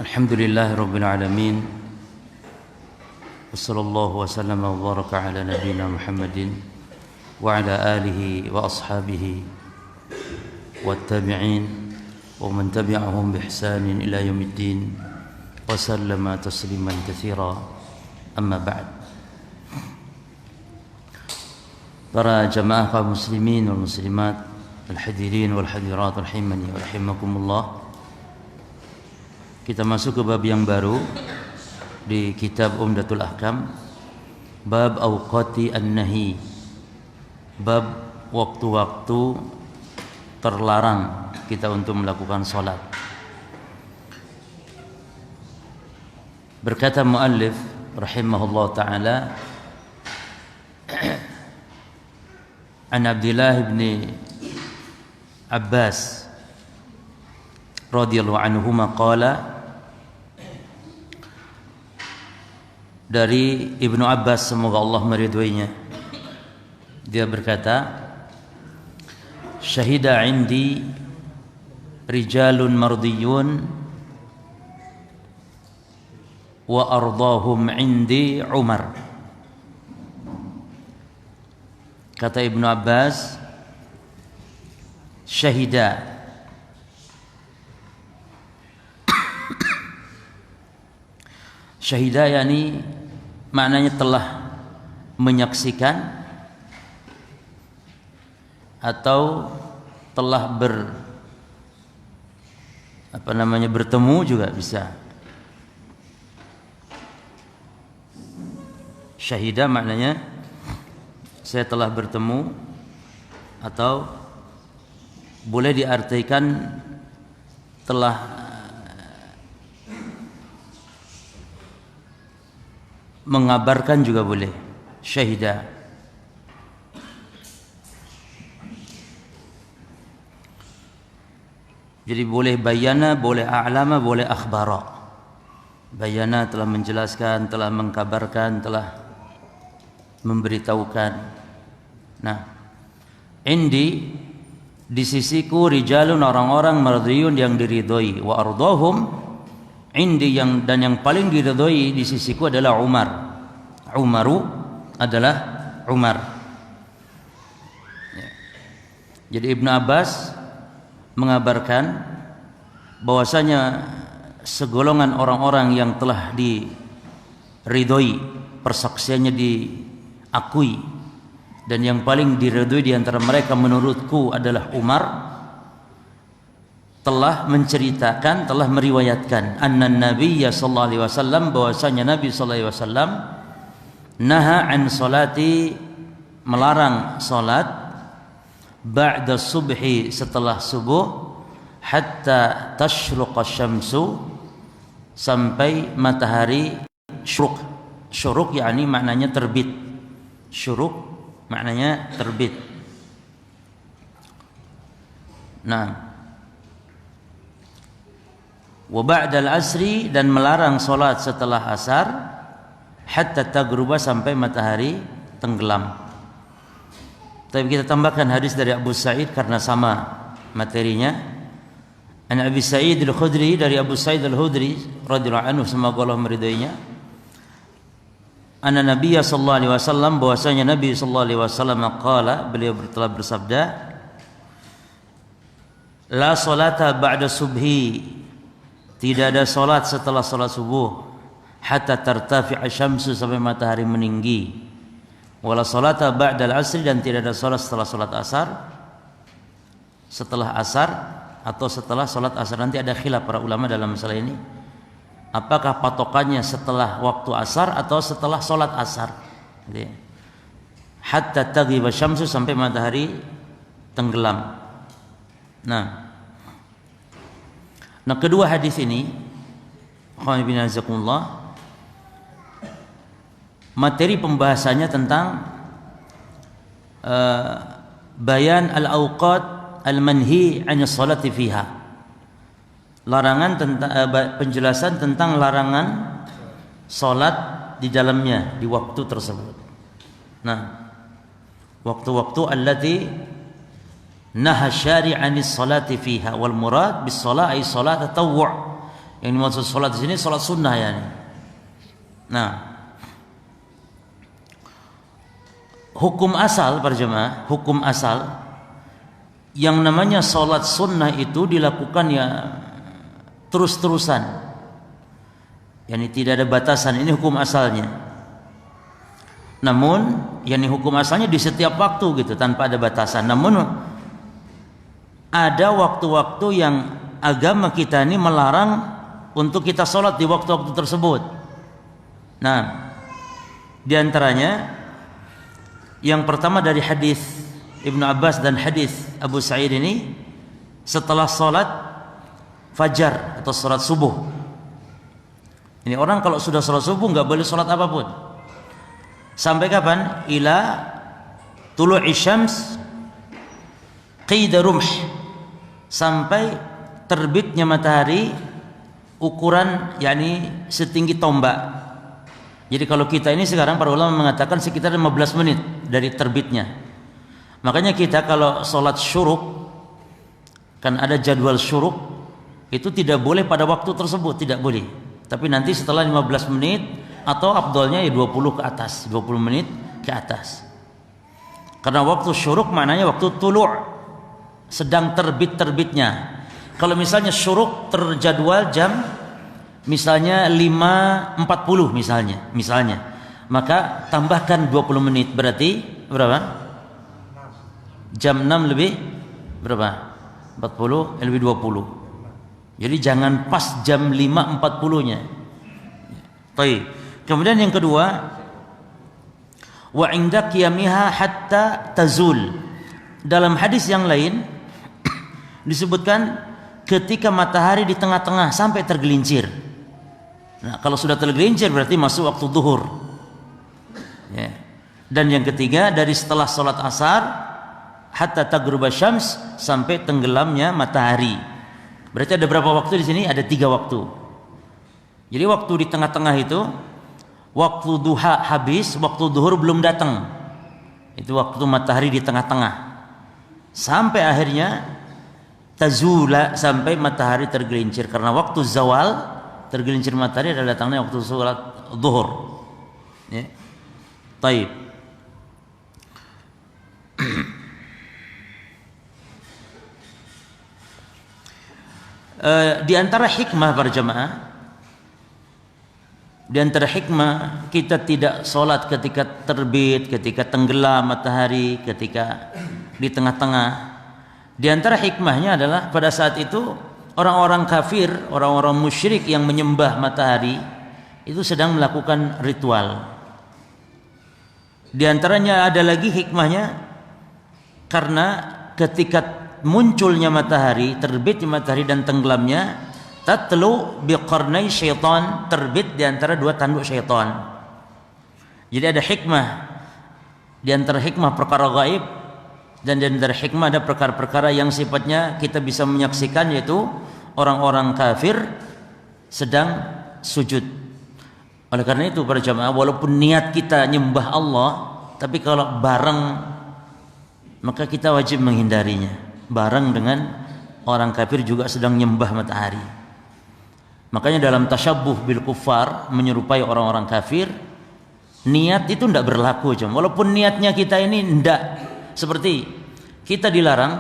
Alhamdulillahi Rabbil Alamin. Wassallallahu wasallam wa baraka ala nabiyyina Muhammadin wa ala alihi wa ashabihi wattabi'in wa man tabi'ahum bi ihsanin ila yaumiddin wa sallama tasliman katsira. Amma ba'd. Para jamaah kaum muslimin wal muslimat, al-hadirin wal hadirat rahimani wa rahimakumullah. Kita masuk ke bab yang baru di kitab Umdatul Ahkam, bab awqati an-nahi, bab waktu-waktu terlarang kita untuk melakukan salat. Berkata muallif rahimahullah taala, an Abdullah bin Abbas radhiyallahu anhuma qala, dari Ibnu Abbas, semoga Allah meridhoinya, dia berkata, syahida indi rijalun mardiyun wa ardahum indi Umar. Kata Ibnu Abbas, syahida, syahida yakni maknanya telah menyaksikan atau telah bertemu juga bisa. Syahida maknanya saya telah bertemu, atau boleh diartikan telah mengabarkan juga boleh, syahida. Jadi boleh bayana, boleh a'lama, boleh akhbara. Bayana telah menjelaskan, telah mengkabarkan, telah memberitahukan. Nah, indi, di sisiku, rijalun, orang-orang, mardiyun yang diridhoi, wa ardahum indi, dan yang paling diridhoi di sisiku adalah Umar. Umaru adalah Umar. Jadi Ibnu Abbas mengabarkan bahwasanya segolongan orang-orang yang telah diridhoi, persaksiannya diakui, dan yang paling diridhoi di antara mereka menurutku adalah Umar, telah menceritakan, telah meriwayatkan anna nabiyya sallallahu alaihi wasallam, bahwasanya Nabi sallallahu alaihi wasallam naha an salati, melarang salat, ba'da subhi, setelah subuh, hatta tashruqa syamsu, sampai matahari syuruk. Syuruk yakni maknanya terbit. Syuruk maknanya terbit. Nah, wa ba'dal asri, dan melarang salat setelah asar, hatta taghruba, sampai matahari tenggelam. Tapi kita tambahkan hadis dari Abu Sa'id karena sama materinya. An Abi Sa'id Al-Khudri, dari Abu Sa'id Al-Khudri radhiyallahu anhu, semoga Allah meridhoinya, anna Nabiyya sallallahu alaihi wasallam, bahwasanya Nabi sallallahu alaihi wasallam qala, beliau telah bersabda, la salata ba'da subhi, tidak ada salat setelah salat subuh, hatta tartafi'a syamsu, sampai matahari meninggi, wala salata ba'dal asri, dan tidak ada salat setelah salat asar. Setelah asar atau setelah salat asar, nanti ada khilaf para ulama dalam masalah ini, apakah patokannya setelah waktu asar atau setelah salat asar. Jadi, hatta taghiba syamsu, sampai matahari tenggelam. Nah, kedua hadis ini, materi pembahasannya tentang bayan al-awqat al-manhi 'an salati fiha. Larangan tentang penjelasan tentang larangan salat di dalamnya, di waktu tersebut. Nah, waktu-waktu allati naha syari'anis salati fiha, wal murad bis salat ay salat tatawwu', Yang dimaksud salat di sini salat sunnah ya. Nah, hukum asal para jemaah, hukum asal yang namanya salat sunnah itu dilakukan ya terus-terusan. Yani tidak ada batasan, ini hukum asalnya. Namun, yani hukum asalnya di setiap waktu gitu tanpa ada batasan. Namun ada waktu-waktu yang agama kita ini melarang untuk kita sholat di waktu-waktu tersebut. Nah, di antaranya yang pertama dari hadis Ibnu Abbas dan hadis Abu Sa'id ini, setelah sholat fajar atau sholat subuh. Ini orang kalau sudah sholat subuh nggak boleh sholat apapun. Sampai kapan? Ila tulu'i syams qida rumh, sampai terbitnya matahari ukuran yakni setinggi tombak. Jadi kalau kita ini sekarang para ulama mengatakan sekitar 15 menit dari terbitnya. Makanya kita kalau sholat syuruk, kan ada jadwal syuruk, itu tidak boleh pada waktu tersebut, tidak boleh. Tapi nanti setelah 15 menit atau afdolnya ya 20 ke atas, 20 menit ke atas. Karena waktu syuruk maknanya waktu tulu', sedang terbit-terbitnya. Kalau misalnya syuruk terjadwal jam misalnya 5.40 misalnya, maka tambahkan 20 menit, berarti berapa? Jam 6 lebih berapa? 40 lebih 20. Jadi jangan pas jam 5.40-nya. Baik. Kemudian yang kedua, wa 'inda qiyamiha hatta tazul. Dalam hadis yang lain disebutkan ketika matahari di tengah-tengah sampai tergelincir. Nah, kalau sudah tergelincir berarti masuk waktu zuhur. Ya. Dan yang ketiga dari setelah salat asar hatta taghruba syams, sampai tenggelamnya matahari. Berarti ada berapa waktu di sini? Ada 3 waktu. Jadi waktu di tengah-tengah itu waktu duha habis, waktu zuhur belum datang. Itu waktu matahari di tengah-tengah. Sampai akhirnya tazula, sampai matahari tergelincir. Karena waktu zawal tergelincir matahari adalah datangnya waktu salat zuhur. Ya. Baik. Di antara hikmah para jemaah, di antara hikmah kita tidak sholat ketika terbit, ketika tenggelam matahari, ketika di tengah-tengah. Di antara hikmahnya adalah pada saat itu orang-orang kafir, orang-orang musyrik yang menyembah matahari itu sedang melakukan ritual. Di antaranya ada lagi hikmahnya, karena ketika munculnya matahari, terbitnya matahari dan tenggelamnya, tatlu biqarnai syaitan, terbit di antara 2 tanduk syaitan. Jadi ada hikmah di antara hikmah perkara gaib, dan di antara hikmah ada perkara-perkara yang sifatnya kita bisa menyaksikan, yaitu orang-orang kafir sedang sujud. Oleh karena itu para jamaah, walaupun niat kita nyembah Allah, tapi kalau bareng maka kita wajib menghindarinya. Bareng dengan orang kafir juga sedang nyembah matahari. Makanya dalam tasyabbuh bil kuffar, menyerupai orang-orang kafir, niat itu tidak berlaku. Walaupun niatnya kita ini tidak, seperti kita dilarang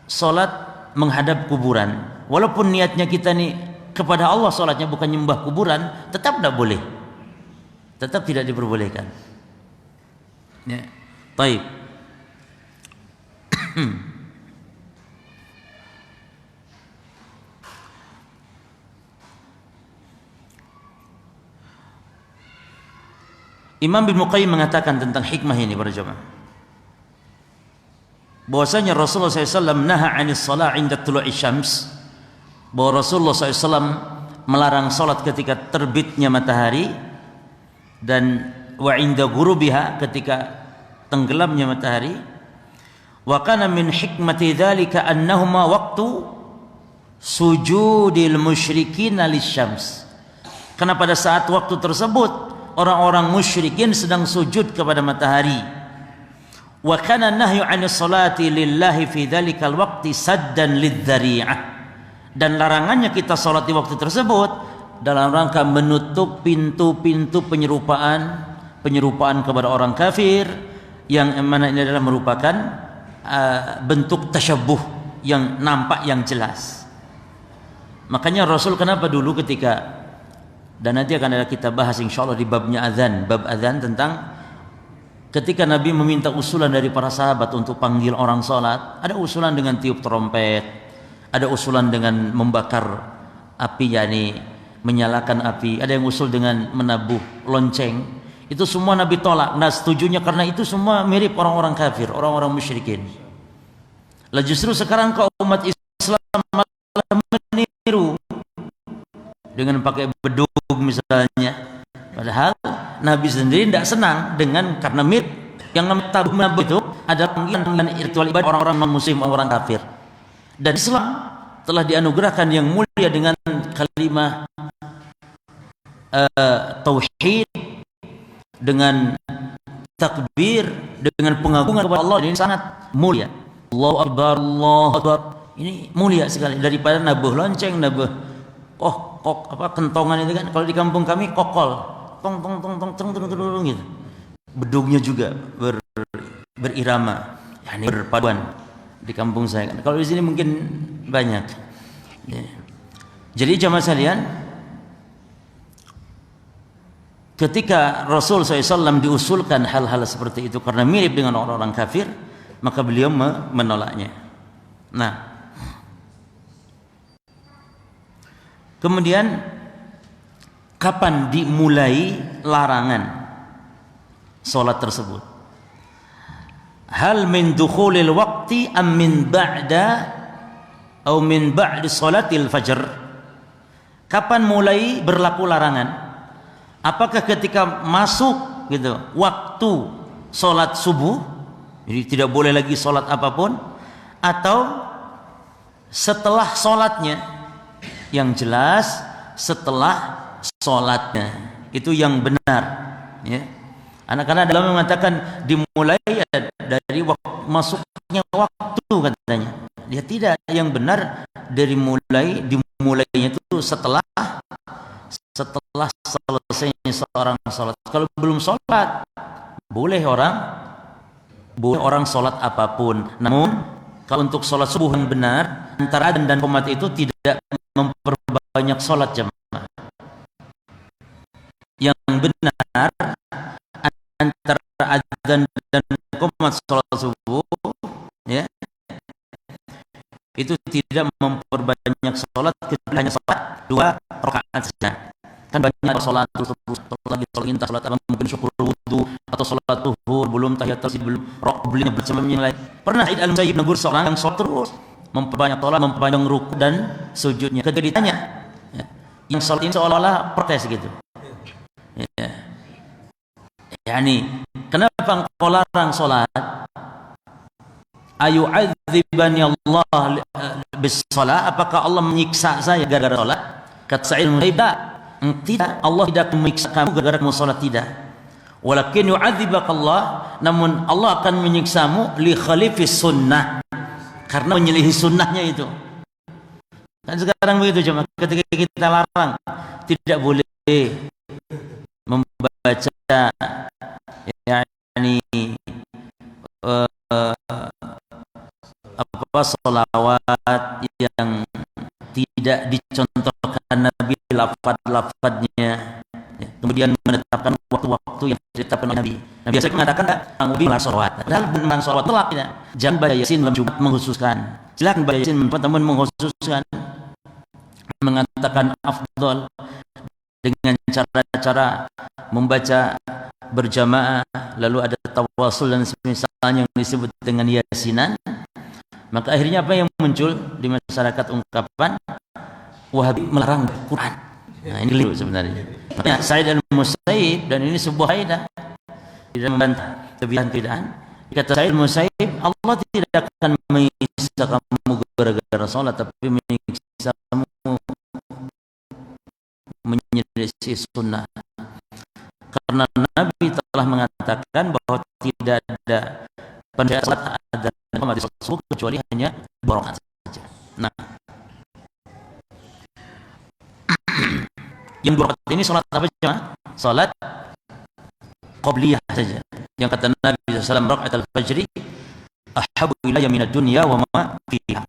sholat menghadap kuburan, walaupun niatnya kita ini kepada Allah sholatnya, bukan nyembah kuburan, tetap tidak boleh, tetap tidak diperbolehkan. Ya. Baik. Imam bin Muqayyim mengatakan tentang hikmah ini para jemaah, bahwasanya Rasulullah SAW naha 'anis shalah 'inda tulu'i syams, bahwa Rasulullah SAW melarang salat ketika terbitnya matahari, dan wa 'inda ghurubiha, ketika tenggelamnya matahari. Wa kana min hikmati dzalika annahuma waqtu sujudil musyrikin lisyams, karena pada saat waktu tersebut orang-orang musyrikin sedang sujud kepada matahari. Wa kana nahyu 'anis salati lillahi fi dzalikal waqti saddan lidzari'ah, Dan larangannya kita sholat di waktu tersebut dalam rangka menutup pintu-pintu penyerupaan kepada orang kafir, yang mana ini adalah merupakan bentuk tasyabbuh yang nampak, yang jelas. Makanya Rasul kenapa dulu ketika, dan nanti akan ada kita bahas insyaallah di babnya azan, bab azan, tentang ketika Nabi meminta usulan dari para sahabat untuk panggil orang sholat. Ada usulan dengan tiup trompet, ada usulan dengan membakar api, yakni menyalakan api, ada yang usul dengan menabuh lonceng. Itu semua Nabi tolak. Nah, setujunya karena itu semua mirip orang-orang kafir, orang-orang musyrikin. Lah justru sekarang kau umat Islam malah meniru dengan pakai bedug misalnya. Padahal Nabi sendiri tidak senang dengan, karena mirip. Yang namanya tabuh menabuh itu adalah panggilan ritual ibadah orang-orang non-muslim, orang kafir. Dan Islam telah dianugerahkan yang mulia dengan kalimat tauhid, dengan takbir, dengan pengagungan kepada Allah. Ini sangat mulia. Allahu Akbar, Allahu Akbar. Ini mulia sekali daripada nabuh lonceng, nabuh kentongan itu kan. Kalau di kampung kami kokol, tong tong tong tong tong tong tong gitu. Bedugnya juga berirama, yakni berpaduan di kampung saya. Kalau di sini mungkin banyak. Ya. Jadi jamaah sekalian, ketika Rasul SAW diusulkan hal-hal seperti itu karena mirip dengan orang-orang kafir, maka beliau menolaknya. Nah, kemudian kapan dimulai larangan solat tersebut? Hal min dukhulil waqti am min ba'da atau min ba'di salatil fajr? Kapan mulai berlaku larangan? Apakah ketika masuk gitu waktu solat subuh, jadi tidak boleh lagi solat apapun, atau setelah solatnya? Yang jelas setelah solatnya itu yang benar, ya. Anak-anak dalam mengatakan dimulai dari masuknya waktu, katanya. Dia tidak, yang benar dari dimulainya itu setelah selesainya seorang sholat. Kalau belum sholat, boleh orang sholat apapun. Namun kalau untuk sholat subuh yang benar, antara adzan dan qomat itu tidak memperbanyak sholat jemaah. Yang benar antara adzan dan qomat sholat subuh, ya, itu tidak memperbanyak sholat, kecuali hanya sholat 2 rakaat saja. Kan banyak sholat subuh, lagi sholat intas, sholat apa, mungkin syukur wudu, atau sholat zuhur belum tahiyatul masjid, belum belum macam yang lain. Pernah Sa'id al-Musayyib menegur seorang yang sholat terus, memperbanyak sholat, memperpanjang rukuk dan sujudnya. Ketika ditanya, ya, yang sholat ini seolah-olah protes gitu, ya. Yani, kenapa engkau larang sholat? Ayu'adzibani Allah bis-shalah? Apakah Allah menyiksa saya gara-gara sholat? Kata Sa'id al-Musayyib, tidak, Allah tidak menyiksa kamu gara-gara kamu sholat, tidak. Walakin yu'adzibaka Allah, namun Allah akan menyiksamu li khalifis sunnah, karena menyelisihi sunnahnya itu. Dan sekarang begitu cuma ketika kita larang, tidak boleh membaca yakni sholawat yang tidak dicontohkan Nabi lafaz-lafaznya, ya. Kemudian menetapkan waktu-waktu yang ditetapkan oleh Nabi. Nabi biasa mengatakan mengulang sholawat. Padahal mengulang sholawat telak, tidak. Jangan baca Yasin dalam Jumat mengkhususkan. Silakan baca Yasin teman-teman mengkhususkan, mengatakan afdal dengan cara-cara membaca berjamaah, lalu ada tawasul dan semisalnya yang disebut dengan yasinan. Maka akhirnya apa yang muncul di masyarakat? Ungkapan Wahabi melarang Quran. Nah, ini keliru sebenarnya. Nah, Sa'id al-Musayyib, dan ini sebuah kaidah, tidak membantah kebidahan. Kata Sa'id al-Musayyib, Allah tidak akan menyiksa kamu gara-gara sholat, tapi menyiksa kamu menyelisih sunnah. Karena Nabi telah mengatakan bahwa tidak ada pada salat dan qomat subuh kecuali hanya 2 rakaat saja. Nah, Yang 2 rakaat ini salat apa jemaah? Salat qabliyah saja. Yang kata Nabi SAW, rakaat al-fajri ahabbu ilayya minad dunya wa ma fiha.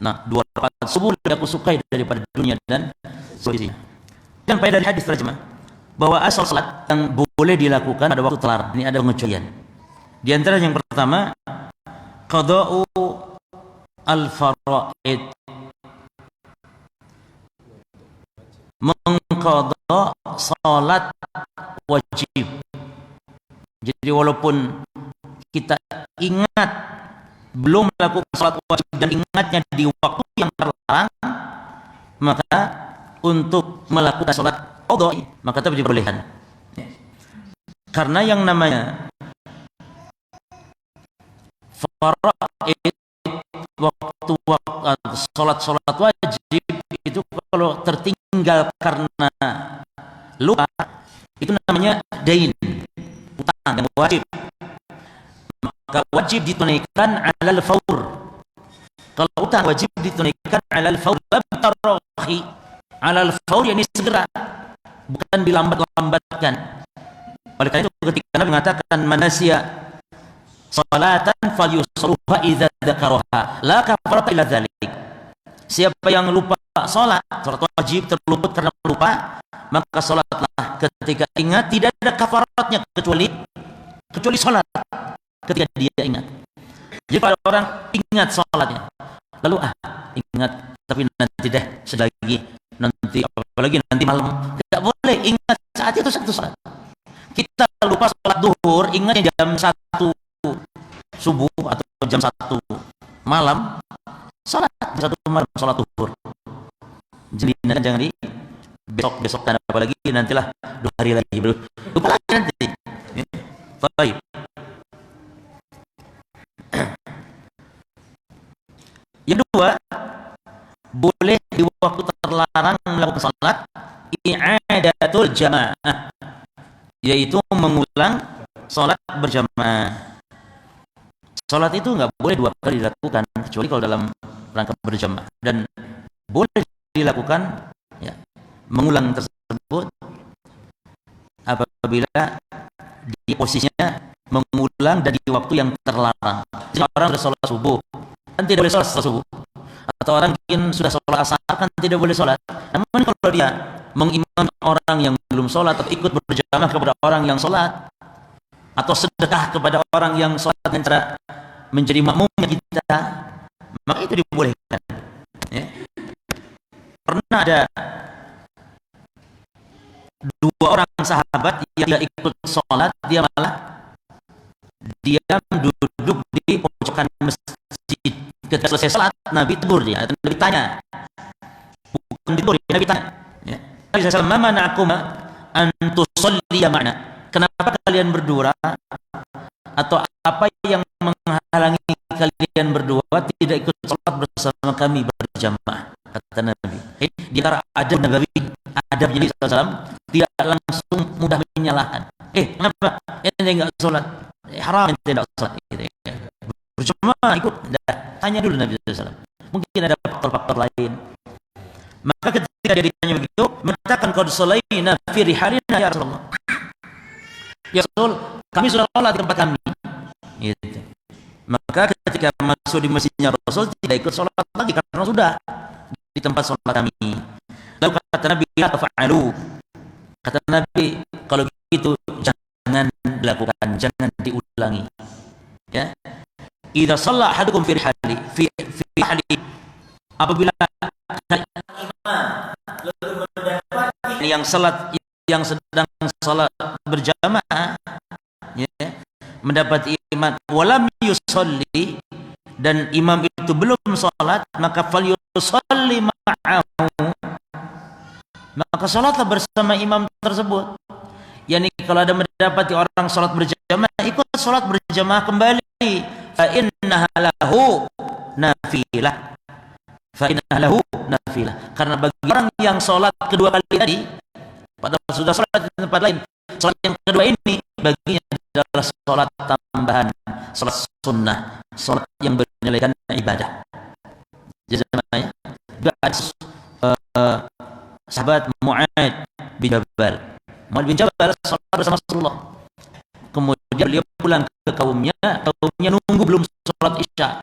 Nah, 2 rakaat subuh lebih aku sukai daripada dunia dan seisinya. Dan faedah dari hadis terjemah bahwa asal salat yang boleh dilakukan pada waktu terlarang. Ini ada pengecualian. Di antara yang pertama, qada'u al-fara'id, mengqadha salat wajib. Jadi walaupun kita ingat belum melakukan salat wajib dan ingatnya di waktu yang terlarang, maka untuk melakukan salat qadha maka itu diperbolehkan. Karena yang namanya faraid, waktu salat wajib itu kalau tertinggal karena lupa itu namanya dain, utang yang wajib, maka wajib ditunaikan alal faur. Kalau utang wajib ditunaikan alal faur, lam tarahi, alal faur yakni segera, bukan dilambat-lambatkan. Oleh karena itu ketika Nabi mengatakan manasya salatan falyusruha idza dzakaraha la kafarata illa dzalik. Siapa yang lupa salat wajib, terluput karena lupa, maka salatlah ketika ingat, tidak ada kafaratnya kecuali salat ketika dia ingat. Jadi kalau orang ingat salatnya lalu ingat tapi nanti deh selagi, nanti apalagi nanti malam, tidak boleh. Ingat saat itu satu salat. Kita lupa salat duhur, ingatnya jam 1 subuh atau jam 1 malam, salat jam 1 malam salat duhur. Jadi jangan di besok dan apalagi nantilah 2 hari lagi, belum lupa lagi nanti. Baik. Yang kedua, boleh di waktu terlarang melakukan salat i'adatul jamaah, yaitu mengulang salat berjamaah. Salat itu nggak boleh 2 kali dilakukan kecuali kalau dalam rangka berjamaah, dan boleh dilakukan ya, mengulang tersebut apabila di posisinya mengulang dari waktu yang terlarang. Jadi orang sudah sholat subuh kan tidak boleh sholat subuh, atau orang mungkin sudah sholat asar kan tidak boleh sholat. Namun kalau dia mengimami orang yang belum sholat, atau ikut berjamaah kepada orang yang sholat, atau sedekah kepada orang yang sholat dengan cara menjadi makmumnya kita, maka itu dibolehkan ya. Pernah ada 2 orang sahabat yang tidak ikut sholat, dia malah diam duduk di pojokan masjid. Ketika selesai sholat, Nabi tegur dia, Nabi tanya, bukan ditegur, Nabi tanya ya. Nabi SAW, ma mana'akuma an tusalliya ma'na, kenapa kalian berdua, atau apa yang menghalangi kalian berdua tidak ikut sholat bersama kami berjamaah, kata Nabi. Di antara adab Nabi, adab Nabi SAW, tidak langsung mudah menyalahkan. Kenapa ini enggak sholat? Haram tidak sholat gitu ya. Berjamaah ikut, tanya dulu Nabi SAW. Mungkin ada faktor-faktor lain. Maka ketika dia ditanya begitu, mengatakan qad shalaina fi rihalina ya Rasulullah. Ya Rasul, kami sudah sholat di tempat kami. Gitu. Maka ketika masuk di masjidnya Rasul, tidak ikut sholat lagi karena sudah di tempat sholat kami. Lalu kata Nabi, la tafa'alu. Kata Nabi, kalau gitu jangan dilakukan, jangan diulangi. Ya. Idza shalla ahadukum fi rihali, apabila yang salat, yang sedang salat berjamaah ya, mendapat imam walam yusalli, dan imam itu belum salat, maka falyusalli ma'ahu, maka salatlah bersama imam tersebut. Yani kalau ada mendapati orang salat berjamaah, ikut salat berjamaah kembali. Fa innaha lahu nafilah. Fa innaha lahu nafilah. Karena bagi orang yang salat kedua kali tadi, padahal sudah salat di tempat lain, salat yang kedua ini baginya adalah salat tambahan, salat sunnah, salat yang bernilaikan ibadah. Jadi sahabat Mu'ad bin Jabal. Mu'adz bin Jabal salat bersama Rasulullah. Kemudian beliau pulang ke kaumnya nunggu belum salat Isya.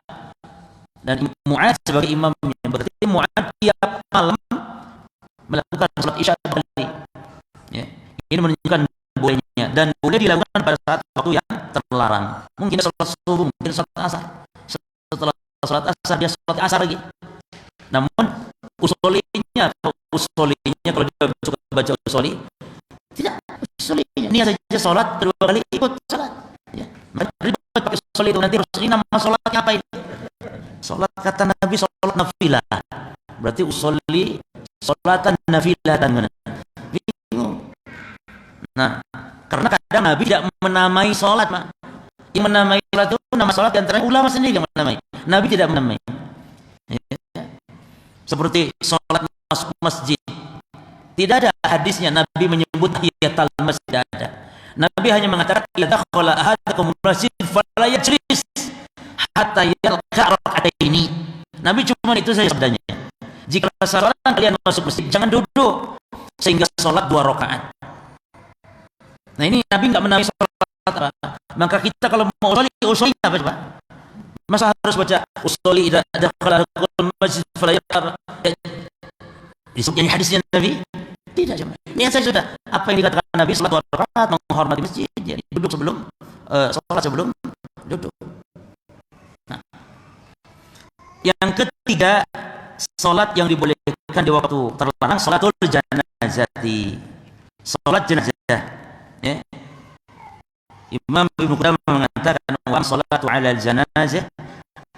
Dan Mu'adz sebagai imamnya, berarti Mu'adz tiap malam melakukan salat Isya kembali. Ya. Ini menunjukkan bolehnya dan boleh dilakukan pada saat waktu yang terlarang. Mungkin salat subuh, mungkin salat asar. Setelah salat asar dia salat asar lagi. Namun usulinya kalau dia suka baca usuli, tidak usulinya niat saja salat kedua kali ikut salat. Ya. Ribet pakai usuli itu nanti ini nama salatnya apa ini? Salat kata Nabi salat nafilah. Berarti usuli salatan nafilah dan mana? Bingung. Nah, karena kadang Nabi tidak menamai salat, Mak. Yang menamai salat itu nama salat di antara ulama sendiri yang menamai. Nabi tidak menamai. Ya. Seperti salat masuk masjid. Tidak ada hadisnya Nabi menyebut tahiyatul masjid, tidak ada. Nabi hanya mengatakan idza dakhala ahadukum masjid fala yajlis hatta yalqa rak'ataini. Nabi cuma itu saja sabdanya. Jika salah seorang kalian masuk masjid jangan duduk sehingga salat 2 rakaat. Nah, ini Nabi enggak menamai salat apa. Maka kita kalau mau usuli apa coba? Masa harus baca usuli idza dakhala ahadukum masjid fala yalqa. Disebutnya hadisnya Nabi? Tidak cuma. Niat saya sudah. Apa yang dikatakan Nabi salat 2 rakaat menghormati masjid, jadi duduk sebelum salat sebelum duduk. Nah, yang ketiga, salat yang dibolehkan di waktu terlarang salatul janazati. Salat jenazah. Ya. Imam Ibnu Qudamah mengatakan wa salatu 'ala al-janazah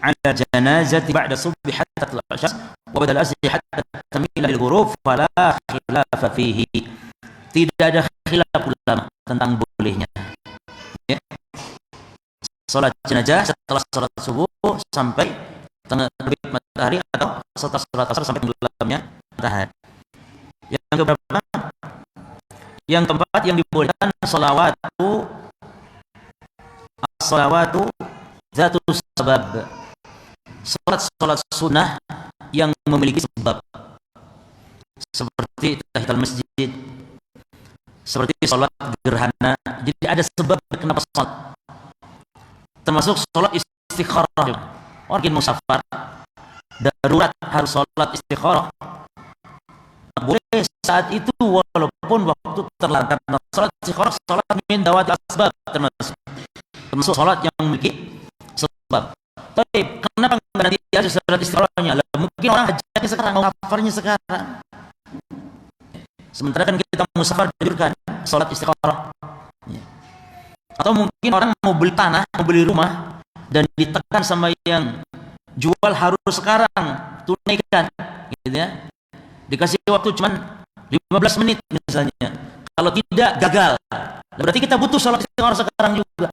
'ala janazati ba'da subhi hatta tatla' asy-syams wa badal asri hatta tamila lil ghurub fala khilaf fihi. Tidak ada khilaf ulama tentang bolehnya. Ya. Salat jenazah setelah salat subuh sampai terbit matahari atau setelah salat asar sampai tenggelamnya matahari. Yang keberapa? Yang keempat yang dibolehkan salawatu zatu sabab. Salat sunnah yang memiliki sebab. Seperti tahiyatul masjid, seperti salat gerhana. Jadi ada sebab kenapa salat. Termasuk salat istikharah. Orang musafir darurat harus salat istikharah. Boleh saat itu walaupun waktu terlarang. Salat istikharah salat min dawat asbab termasuk salat yang memiliki sebab. Tapi kenapa enggak nanti aja salat istikharahnya? Mungkin orang hajatnya sekarang, musafarnya sekarang. Sementara kan kita musafir dianjurkan salat istikharah. Atau mungkin orang mau beli tanah, mau beli rumah dan ditekan sama yang jual harus sekarang tunaikan, gitu ya. Dikasih waktu cuman 15 menit misalnya. Kalau tidak gagal. Berarti kita butuh salat istikharah sekarang juga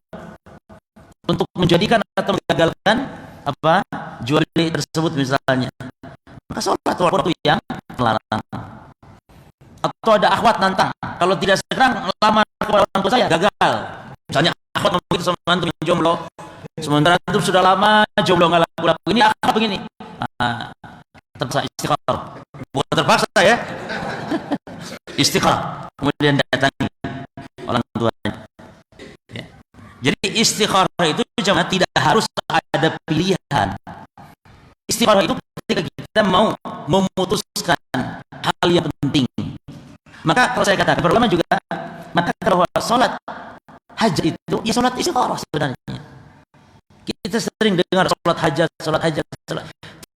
untuk menjadikan atau menggagalkan apa jual beli tersebut misalnya. Maka salat waktu yang terlarang. Atau ada akhwat nantang, kalau tidak sekarang lamar kepada orang tua saya gagal. Misalnya akhwat ngomong gitu sama antum yang jomblo, sementara antum sudah lama jomblo nggak laku-laku. Ini akhwat begini, terpaksa istikharah. Bukan terpaksa ya, istikharah. Kemudian datangi orang tuanya. Ya. Jadi istikharah itu jangan tidak harus ada pilihan. Istikharah itu ketika kita mau memutuskan hal yang penting. Maka kalau saya katakan, pertama juga mengatakan bahwa sholat hajat itu ya sholat istikharah sebenarnya. Kita sering dengar sholat hajat.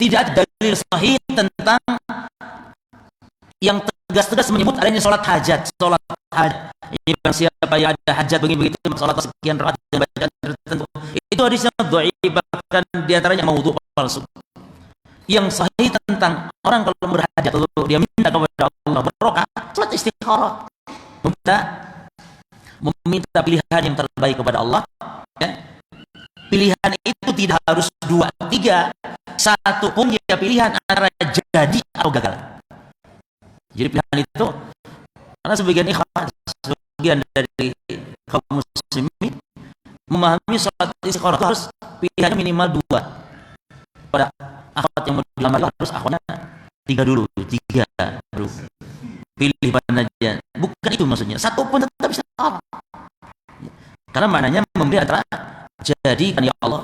Tidak ada dalil sahih tentang yang tegas-tegas menyebut adanya sholat hajat. Sholat hajat. Ini siapa yang ada hajat begitu sholat sekian rakaat dan bacaan tertentu. Itu hadisnya dhaif, bahkan diantaranya maudhu palsu. Yang sahih tentang orang kalau berhajat lalu dia minta kepada Allah barokah, salat istikharah, meminta pilihan yang terbaik kepada Allah. Ya. Pilihan itu tidak harus 2, 3, satu pun ya pilihan antara jadi atau gagal. Jadi pilihan itu karena sebagian dari kaum muslimin memahami salat istikharah harus pilihannya minimal 2. Pada akhwat yang mau dilamar harus akhwatnya 3 dulu, 3 baru pilih mana aja. Bukan itu maksudnya. Satu pun tetap istiqamah. Karena maknanya memberi antara jadikan ya Allah.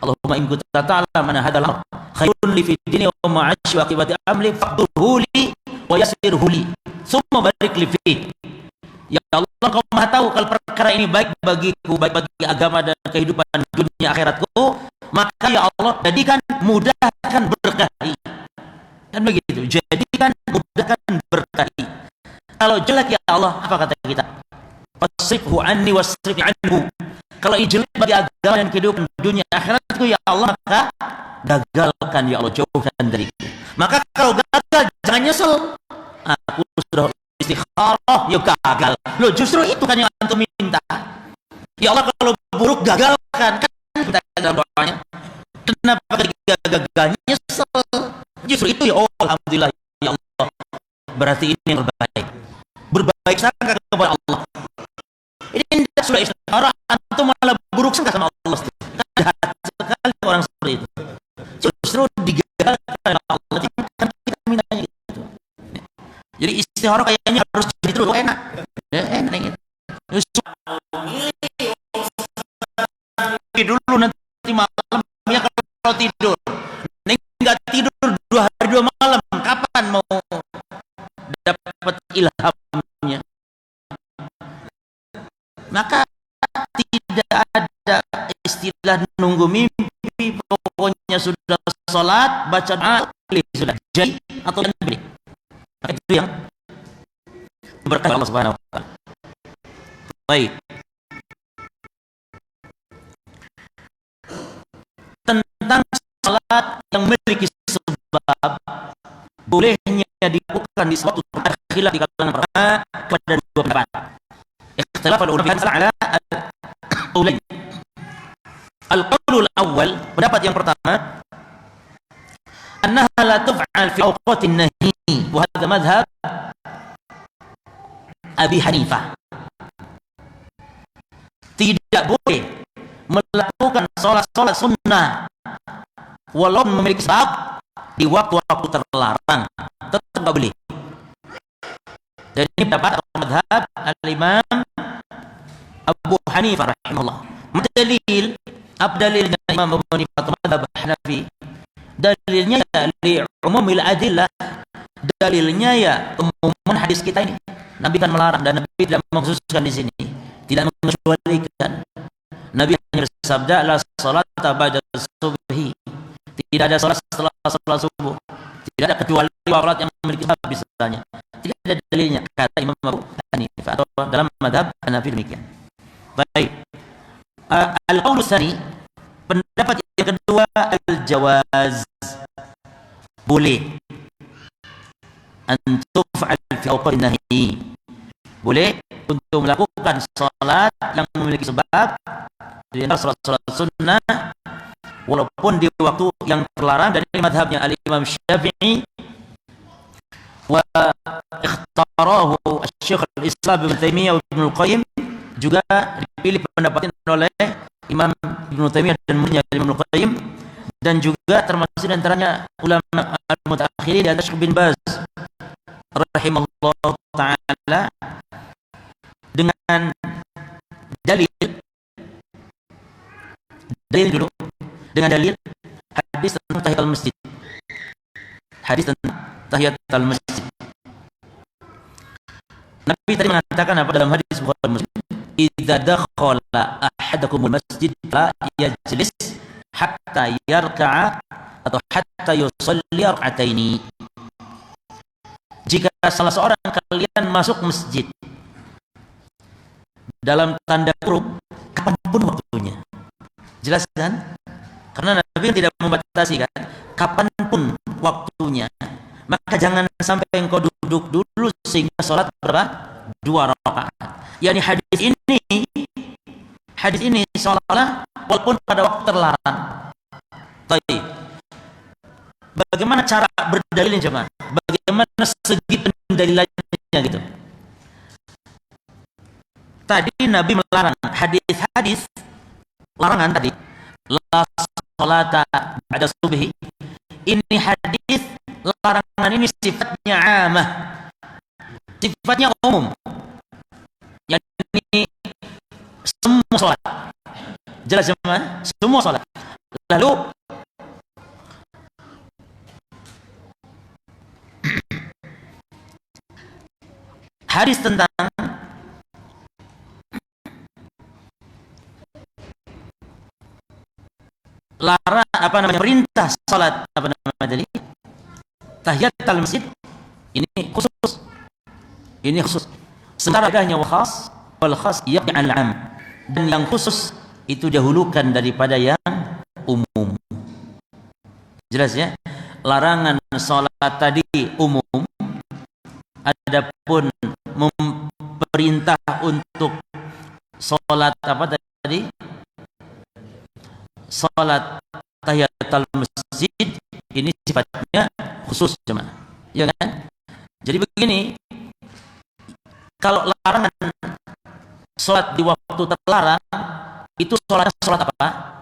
Allahumma in kunta ta'lam anna hadzal amr khairun li fid dunya wa ma'ash wa aqibati amri faqdurhu li wa yassirhu li. Summa barik li fi. Ya Allah, Kau Maha tahu kalau perkara ini baik bagiku, baik bagi agama dan kehidupan dunia akhiratku, maka ya Allah jadikan, mudahkan, berkahi. Kan begitu. Jadikan, mudahkan, berkahi. Kalau jelek ya Allah, apa kata kita? Fasrifhu anni wasrif anhu. Kalau ini jelek bagi agama dan kehidupan dunia akhiratku ya Allah, maka gagalkan ya Allah, jauhkan dariku. Maka kalau gagal jangan nyesel. Aku sudah istikharah, ya gagal. Loh, justru itu kan yang antum minta. Ya Allah, kalau buruk gagalkan. Kan kita dalam doanya. Kenapa ketika gagal nyesel? Justru itu ya, oh alhamdulillah ya Allah. Berarti ini yang terbaik. Berbaik sangka kepada Allah. Ini tidak sudah istikharah, antum malah buruk sangka sama Allah. Kan jahat sekali orang seperti itu. Justru digagalkan Allah. Kan kita mintanya gitu. Jadi istikharah kayaknya harus jadi terus enak. Ya, enak gitu. Dulu nanti malam ya kalau tidur. Nih enggak tidur 2 hari 2 malam. Kapan mau dapat ilhamnya? Maka tidak ada istilah nunggu mimpi, pokoknya sudah salat, baca doa, sudah jadi atau tidak. Itu yang berkah Allah Subhanahu wa taala. Baik. Tentang salat yang memiliki sebab, bolehnya dilakukan di suatu tempat, khilaf di kalangan para pada 2 pendapat. Ikhtilaf al-ulama ala al-qaulain. Al-qaul al-awwal, pendapat yang pertama, annaha la tuf'al fi awqatin nahi, wa hadha madhhab Abi Hanifah. Tidak boleh melakukan salat sunnah walau memiliki sebab di waktu-waktu terlarang, tetap tidak boleh. Dan ini pendapat madhab al-Imam Abu Hanifah rahimahullah. Dalil, apa dalilnya Imam Abu Hanifah madhab Hanafi? Dalilnya ya li umumil adillah. Dalilnya ya umuman hadis kita ini. Nabi kan melarang dan Nabi tidak mengkhususkan di sini, tidak mengecualikan. Nabi hanya bersabda la salata ba'da subhi. Tidak ada salat setelah salat subuh. Tidak ada kecuali salat yang memiliki sebab misalnya. Tidak ada dalilnya kata Imam Abu Hanifah atau dalam mazhab Hanafi demikian. Baik. Al-qaul tsani, pendapat yang kedua, al-jawaz. Boleh antum fa'al fi awqatin nahi. Boleh untuk melakukan salat yang memiliki sebab, di antara salat sunnah walaupun di waktu yang terlarang. Dan ini mazhabnya al-Imam Syafi'i wa ikhtarahu Syekh al-Islam Ibnu Taimiyah wa Ibnu Qayyim, juga dipilih pendapat oleh Imam Ibnu Taimiyah dan muridnya Ibnu Qayyim, dan juga termasuk di antaranya ulama al-mutaakhirin dan Syekh bin Baz rahimahullah taala, dengan dalil dulu, dengan dalil hadis tentang tahiyatul masjid. Hadis tentang tahiyatul masjid. Nabi tadi mengatakan apa dalam hadis Bukhari Muslim? Idza dakhala ahadakumul masjid la yajlis hatta yarka'a atau hatta yusalli rak'ataini. Jika salah seorang kalian masuk masjid, dalam tanda kurung, kapanpun waktunya. Jelas kan? Karena Nabi tidak membatasi kan, kapanpun waktunya. Maka jangan sampai engkau duduk dulu sehingga sholat berapa? 2 rakaat. Yani hadis ini seolah-olah walaupun pada waktu terlarang. Baik. Bagaimana cara berdalilnya jemaah? Bagaimana segi pendalilannya gitu? Tadi Nabi melarang, hadis-hadis larangan tadi, la salata ba'da subhi. Ini hadis larangan ini sifatnya amah, sifatnya umum. Yakni semua salat. Jelas semua salat. Lalu hadis tentang perintah salat tadi tahiyatul masjid, ini khusus. Sementara bedanya wal khas yabni al-am, dan yang khusus itu dahulukan daripada yang umum. Jelas ya? Larangan salat tadi umum, adapun perintah untuk salat tadi? Salat tahiyatul masjid ini sifatnya khusus, jemaah. Ya kan? Jadi begini, kalau larangan salat di waktu terlarang itu salat apa?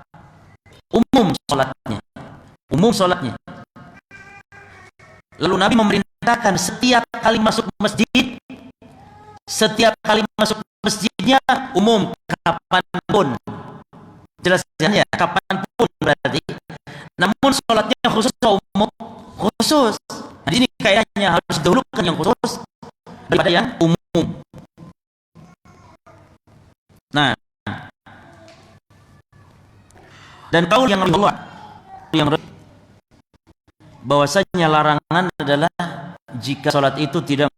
Umum salatnya. Lalu Nabi memerintahkan setiap kali masuk masjidnya umum, kapanpun. Jelasnya kapanpun berarti. Namun sholatnya khusus atau umum? Khusus. Jadi ini kayaknya harus dahulukan yang khusus daripada yang umum. Nah, dan kaul yang bahwasanya larangan adalah jika sholat itu tidak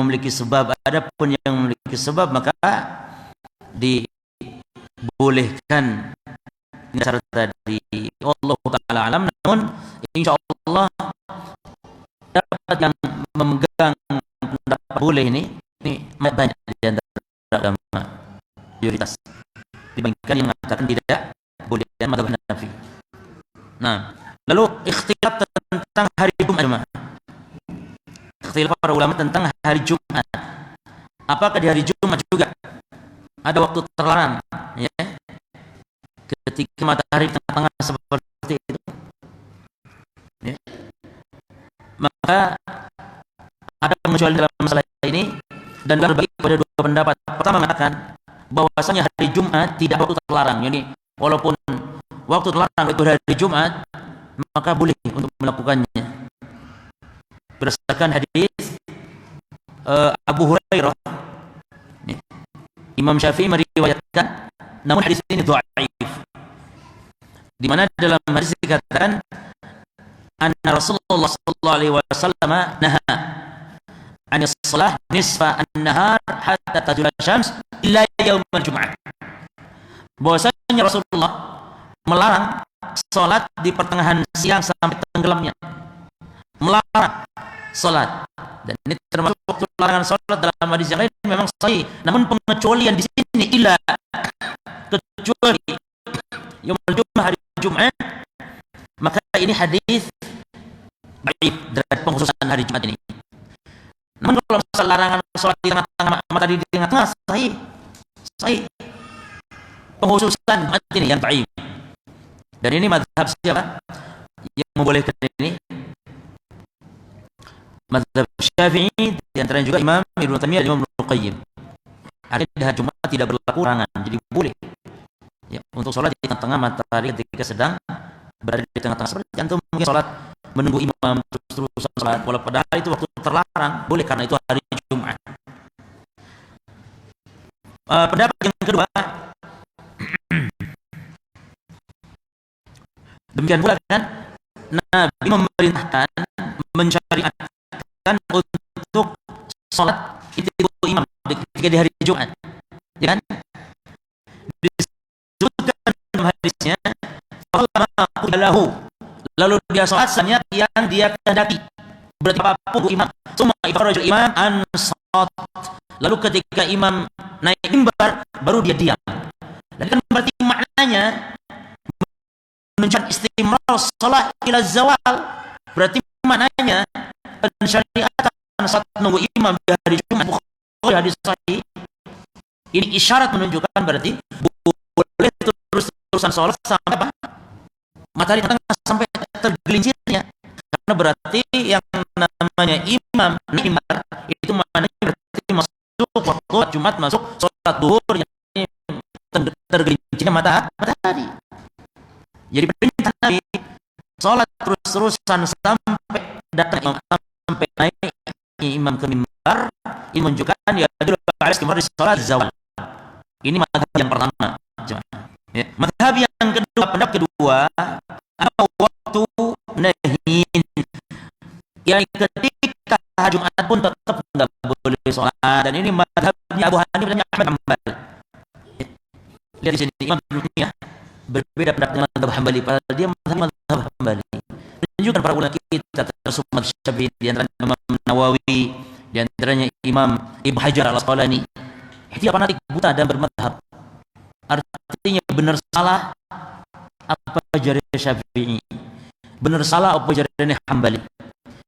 memiliki sebab. Adapun yang memiliki sebab maka dibolehkan. Dasar tadi Allah Ta'ala alam, namun insyaallah dapat yang memegang pendapat boleh ini banyak di antara ulama mayoritas dibandingkan yang mengatakan tidak boleh dan mazhab Hanafi. Nah, lalu ikhtilaf tentang hari Jumat. Ikhtilaf para ulama tentang hari Jumat. Apakah di hari Jumat juga ada waktu terlarang, ya? Ketika matahari tengah-tengah seperti itu, ya, maka ada pengecualian dalam masalah ini, dan berbagi pada dua pendapat. Pertama mengatakan bahwasanya hari Jumat tidak waktu terlarang. Jadi walaupun waktu terlarang itu hari Jumat, maka boleh untuk melakukannya. Berdasarkan hadis Abu Hurairah, Imam Syafi'i meriwayatkan, namun hadis ini dhaif. Di mana dalam hadis dikatakan anna Rasulullah sallallahu alaihi wasallam naha an shalah nisfa an-nahar hatta tajul syams illa yaum al-jum'ah. Bahwasanya Rasulullah melarang salat di pertengahan siang sampai tenggelamnya. Melarang salat. Dan ini termasuk waktu larangan salat dalam hadis yang lain memang sahih. Namun pengecualian di sini illa, kecuali yaumul jum'ah, hari Jumat, maka ini hadis baik dari pengkhususan hari Jumat ini. Namun kalau masalah larangan sholat di tengah-tengah matahari di tengah-tengah, sahih. Pengkhususan Jumat ini yang baik. Dan ini mazhab siapa yang membolehkan ini? Mazhab Syafi'i, di antaranya juga Imam Ibnu Taimiyah dan Imam Ibnu Qayyim. Akhirnya hari Jumat tidak berlaku larangan, jadi boleh. Ya, untuk sholat di tengah-tengah matahari ketika sedang berada di tengah-tengah, seperti antum mungkin sholat menunggu imam terus-terusan sholat, walaupun padahal itu waktu terlarang, boleh karena itu hari Jumat. Pendapat yang kedua, demikian pula kan Nabi memerintahkan, mensyariatkan untuk sholat itu imam ketika di hari Jumat, ya kan? Dalam hadisnya, lalu dia sholat sebanyak yang dia kehendaki, berarti apapun imam. Summa ifarajul imam ansat, lalu ketika imam naik mimbar baru dia diam. Dan kan berarti maknanya menunjukkan istimrar sholat ila zawal. Berarti maknanya pensyariatan saat menunggu imam di hari Jumat, Bukhari hadis sahih ini isyarat menunjukkan berarti boleh terus-terusan sholat sampai apa? Matahari tengah sampai tergelincirnya. Karena berarti yang namanya imam mimbar itu maknanya Jumat masuk sholat duhur yang tergelincirnya matahari. Jadi perintah Nabi sholat terus-terusan sampai datang sampai naik imam ke mimbar. Ini menunjukkan ya dulu di sholat zawal. Ini mazhab yang pertama. Ya. Mazhab yang kedua, pendapat kedua, apa waktu nahin yang ketika Jumat pun tetap nggak boleh sholat, dan ini mazhabnya Abu Hanifah dan Ahmad Hanbal. Lihat di sini Imam Ibnu berbeda pendapat dengan mazhab Hambali, padahal dia mazhab Hambali. Menunjukkan para ulama kita termasuk mazhab Syafi'i, di antaranya Imam Nawawi, di antaranya Imam Ibnu Hajar Al-Asqalani. Dia fanatik buta dan bermadhab. Artinya benar salah apa ajaran Syafi'i, benar salah apa ajaran Hambali.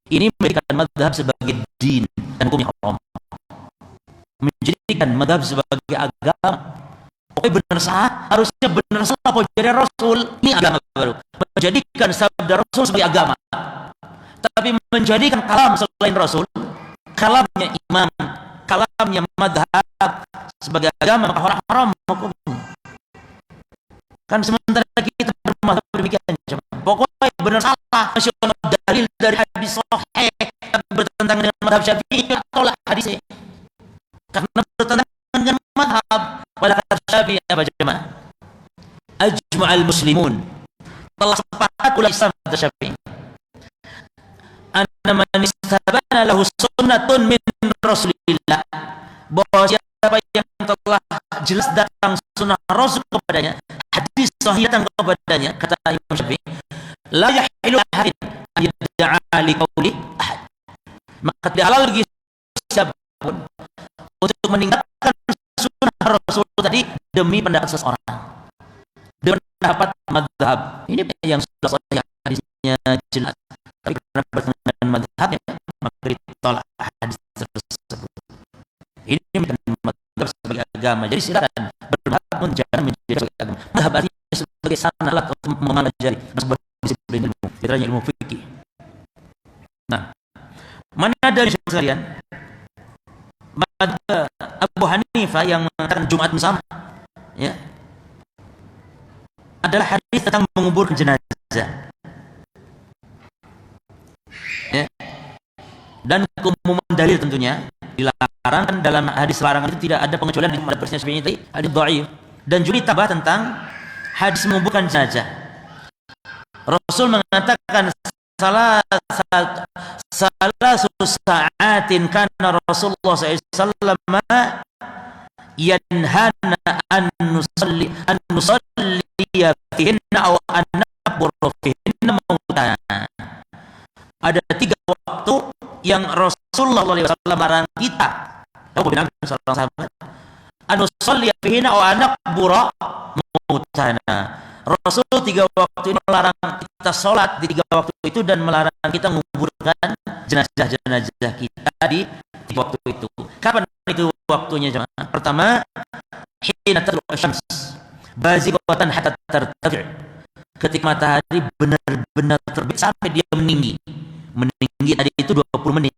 Ini menjadikan madhab sebagai din dan hukumnya haram. Menjadikan madhab sebagai agama. Pokoknya benar salah, harusnya benar salah apa ajaran Rasul. Ini agama baru. Menjadikan sabda Rasul sebagai agama. Tapi menjadikan kalam selain Rasul, kalamnya imam, kalamnya madhab sebagai agama, maka haram hukumnya. Kan sementara kita bermadhab demikian. Pokoknya benar salah, masih ada dalil dari hadis sahih tapi bertentangan dengan madhab Syafi'i, tolak hadisnya. Karena bertentangan dengan madhab. Pada kata Syafi'i apa jemaah? Ajma'al muslimun, telah sepakat ulama Islam kata Syafi'i, anna man istabana lahu sunnatun min Rasulillah, bahwa siapa yang telah jelas datang sunnah Rasul kepadanya, hadis sahih datang kepadanya, kata Imam Syafi'i, la yahilu ahadin an yadda'a li qawli ahad, maka tidak halal bagi siapapun untuk meninggalkan sunnah Rasul tadi demi pendapat seseorang, demi pendapat madhab. Ini yang sudah sahih hadisnya jelas, tapi karena bertentangan dengan madhabnya maka ditolak hadis tersebut. Ini menjadi madhab sebagai agama. Jadi silakan bermadhab pun jangan menjadi sebagai agama. Madhab artinya sebagai sarana alat untuk mempelajari sebuah disiplin ilmu, fitrahnya ilmu fikih. Nah, mana dari sekalian madhab Abu Hanifah yang mengatakan Jumat bersama, ya, adalah hadis tentang menguburkan jenazah, ya. Dan keumuman dalil tentunya dilarang. Dalam hadis larangan itu tidak ada pengecualian di madhab Syafi'i tadi, hadis dhaif. Dan juga ditambah tentang hadis menguburkan jenazah. Rasul mengatakan salah sa'atin kana Rasulullah SAW yanhana an nusalli fihinna aw an naqbura fihinna mautana. Ada 3 waktu yang Rasulullah SAW larang kita, seorang sahabat, an nusalli fihinna aw an naqbura mautana. Rasul 3 waktu ini melarang kita sholat di 3 waktu itu dan melarang kita menguburkan jenazah-jenazah kita di 3 waktu itu. Kapan itu waktunya jemaah? Pertama, hina tatlu'u syams bazighatan hatta tartafi', ketika matahari benar-benar terbit sampai dia meninggi. Meninggi tadi itu 20 menit.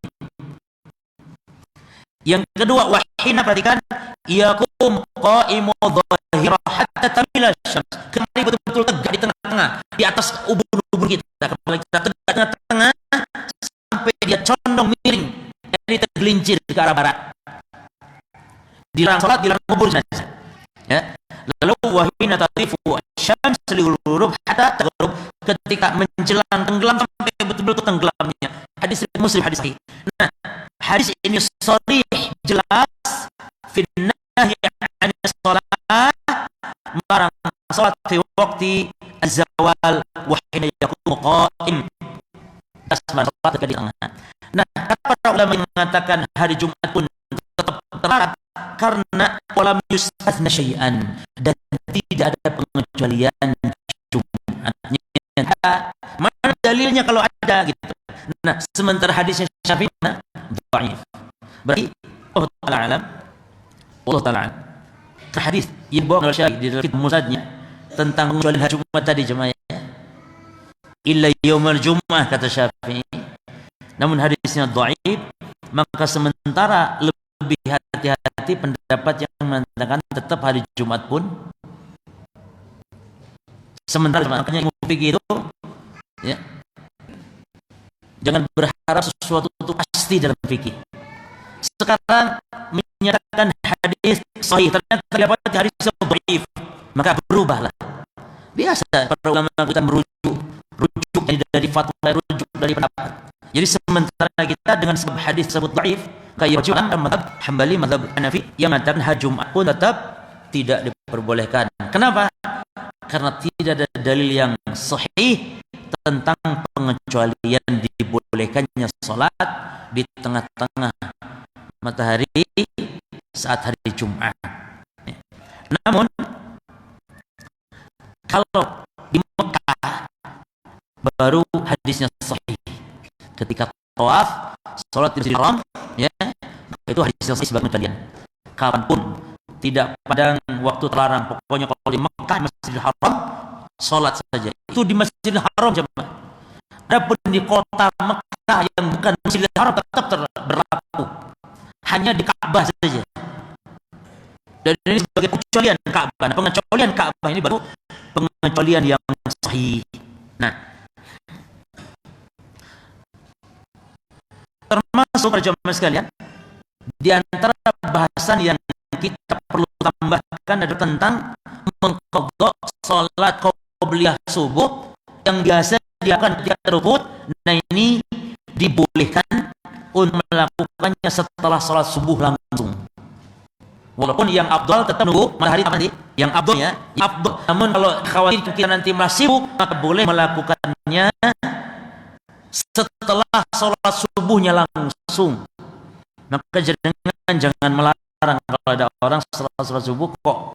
Yang kedua, wahina, perhatikan, yakum qa'imu dhahira hatta tamila syams, kembali betul-betul tegak di tengah-tengah, di atas ubun-ubun kita, kembali kita tegak di tengah-tengah sampai dia condong miring, jadi tergelincir ke arah barat. Dilarang salat, dilarang kubur jenazah, ya. Lalu wahina tatifu syams lighurub hatta taghrub, ketika menjelang tenggelam sampai betul-betul tenggelamnya. Hadis Muslim, hadis sahih. Nah, hadis ini sharih, jelas, finnahi an salat, melarang salat fi waqti az-zawal wa hina yaqumu qa'im, tasbih salat di tengah. Nah, para ulama yang mengatakan hari Jumat pun tetap terlarang karena walam yustathna syai'an, dan tidak ada pengecualian Jumatnya. Mana dalilnya kalau ada gitu. Nah, sementara hadisnya Syafi'i dhaif. Berarti Allah Ta'ala alam, Allah Ta'ala alam. Hadis yang dibawa oleh Syafi'i di dalam kitab Musadnya tentang pengecualian hari Jumat tadi jemaah, illa yaumul Jum'ah kata Syafi'i. Namun hadisnya dhaif, maka sementara lebih hati-hati mendekati pendapat yang mengatakan tetap hari Jumat pun. Sementara makanya ilmu fikih itu ya, jangan berharap sesuatu itu pasti dalam fikih. Sekarang menyatakan hadis sahih ternyata dapat hadis dhaif, maka berubahlah. Biasa para ulama kita merujuk dari fatwa, rujuk dari pendapat. Jadi sementara kita dengan sebab hadis tersebut dhaif, kayak mazhab Hambali, mazhab Hanafi yang mengatakan hari Jumat pun tetap tidak diperbolehkan. Kenapa? Karena tidak ada dalil yang sahih tentang pengecualian dibolehkannya salat di tengah-tengah matahari saat hari Jumat. Namun kalau di Mekah baru hadisnya sahih. Ketika tawaf, salat di Masjidil Haram, ya, itu hadisnya sahih sebagai kalian. Kapanpun, tidak pada waktu terlarang. Pokoknya kalau di Mekah Masjidil Haram, salat saja. Itu di Masjidil Haram jemaah. Adapun di kota Mekah yang bukan Masjidil Haram tetap berlaku. Hanya di Ka'bah saja. Dan ini sebagai pengecualian Ka'bah. Nah, pengecualian Ka'bah ini baru pengecualian yang sahih. Nah, termasuk para jemaah sekalian, di antara bahasan yang kita perlu tambahkan adalah tentang mengqadha salat qobliyah subuh yang biasa dilakukan ketika teruput. Nah, ini dibolehkan untuk melakukannya setelah salat subuh langsung. Walaupun yang afdal tetap nunggu matahari nanti, yang afdal ya, afdal. Namun kalau khawatir kita nanti masih sibuk, maka boleh melakukannya setelah sholat subuhnya langsung. Maka jangan melarang kalau ada orang setelah sholat subuh kok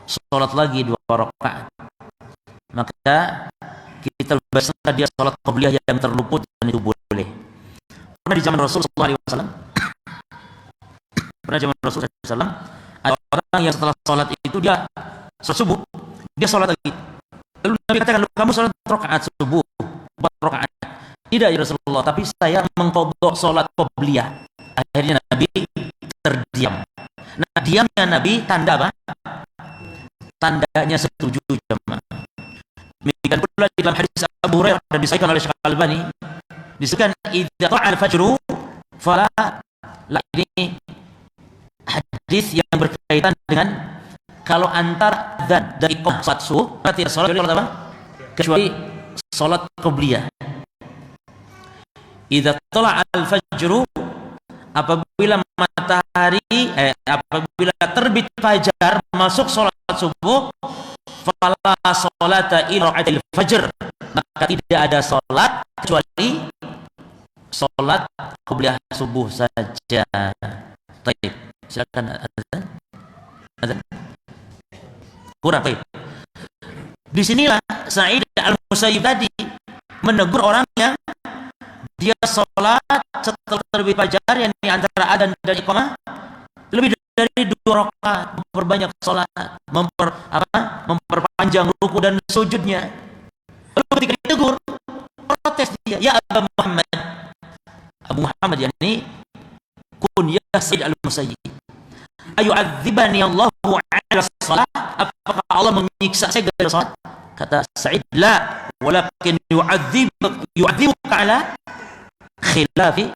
sholat lagi 2 rakaat. Maka kita lebih baik dia sholat qobliyah yang terluput, dan itu boleh. Pernah di zaman Rasulullah SAW, ada orang yang setelah sholat itu dia sholat subuh, dia sholat lagi. Lalu Nabi katakan, kamu sholat rakaat subuh 4 rakaat. Tidak ya Rasulullah, tapi saya mengqadha sholat qobliyah. Akhirnya Nabi terdiam. Nah, diamnya Nabi tanda apa? Tandanya setuju jemaah. Demikian pula di dalam hadis Abu Hurairah dan disahihkan oleh Syekh Al-Albani, disebutkan idza ta'al fajru fala, ini hadis yang berkaitan dengan kalau antara adzan dan iqamah salat subuh tidak salat apa? Kecuali salat qobliyah. Idza tala'al fajru, apabila apabila terbit fajar masuk salat subuh, fala salata illa ra'atil fajr, maka tidak ada salat kecuali salat qobliyah subuh saja. Baik, silakan azan. Kurang baik. Disinilah Sa'id Al-Musayyib tadi menegur orang yang dia sholat setelah terbit fajar, yang antara adzan dan iqamah lebih dari 2 rakaat, memperbanyak sholat, memperpanjang ruku dan sujudnya. Lalu ketika ditegur, protes dia, ya Abu Muhammad yakni kunyah Sa'id Al-Musayyib, ayu'adzibani Allahu 'ala shalah, apakah Allah menyiksa saya gara-gara salat? Kata Sa'id, la, walakin yu'adzibuka 'ala khilafi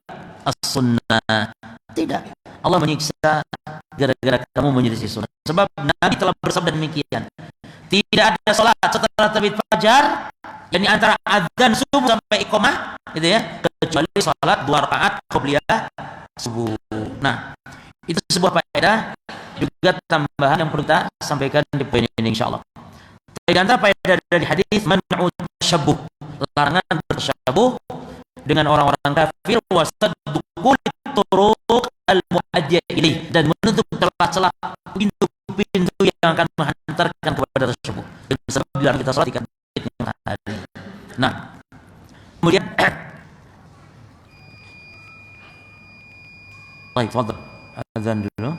as-sunnah. Tidak, Allah menyiksa gara-gara kamu menyelisih sunnah. Sebab Nabi telah bersabda demikian, tidak ada salat setelah terbit fajar, yakni antara adzan subuh sampai iqamah, gitu ya, kecuali salat 2 rakaat qobliyah subuh. Nah, itu sebuah faedah juga tambahan yang perlu kita sampaikan di poin ini insyaallah. Di antara faedah dari hadis man'u tashabbuh, larangan bertasyabuh dengan orang-orang kafir, wasaddu kulli turuq al-mu'addiya ilaih, dan menutup celah-celah pintu-pintu yang akan menghantarkan kepada tasyabuh. Dengan sebab dilarang kita salat di yang hari. Nah, kemudian baik, fadhil azan dulu.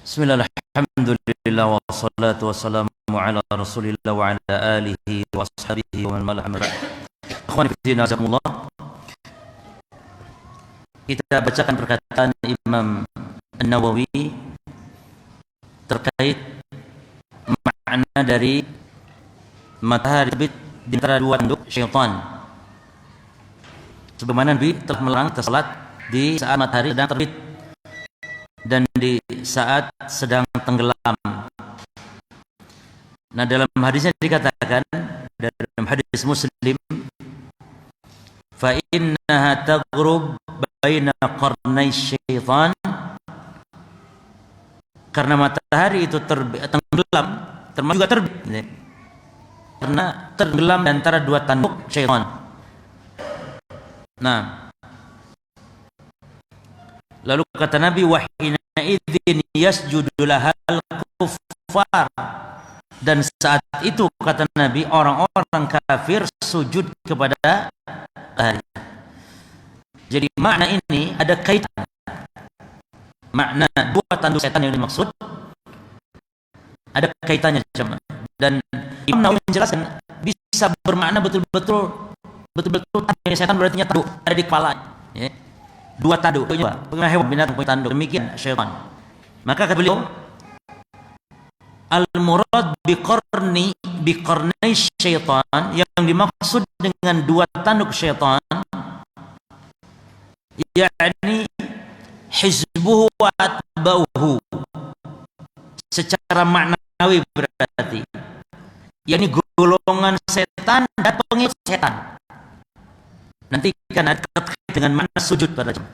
Bismillah, alhamdulillah, wassalatu wassalamu ala rasulillah wa ala alihi wa ashabihi wa man wala. Ikhwan fillah, jazakumullah. Kita bacakan perkataan Imam An-Nawawi terkait makna dari matahari terbit di antara dua tanduk syaitan. Sebagaimana Nabi telah melarang salat di saat matahari sedang terbit dan di saat sedang tenggelam. Nah, dalam hadisnya dikatakan, dalam hadis Muslim, fa innaha taghrub baina qarnai syaitan, karena matahari itu tenggelam, termasuk juga terbit, karena tenggelam di antara dua tanduk syaitan. Nah, lalu kata Nabi, wa hina idzin yasjudu lahal kuffar, dan saat itu kata Nabi orang-orang kafir sujud kepada matahari. Jadi makna ini ada kaitan. Makna dua tanduk setan yang dimaksud ada kaitannya, jemaah. Dan Imam Nawawi menjelaskan bisa bermakna betul-betul tanduk setan berarti tanduk ada di kepala, ya. Dua tanduk, bagaimana hewan binatang punya tanduk, demikian syaitan. Maka kata beliau, al-murad biqarnai syaitan, yang dimaksud dengan dua tanduk syaitan, yakni hizbuhu wa atba'uhu, secara maknawi berarti yakni golongan setan dan pengikut setan. Nanti kan ada terkait dengan makna sujud pada jemaah.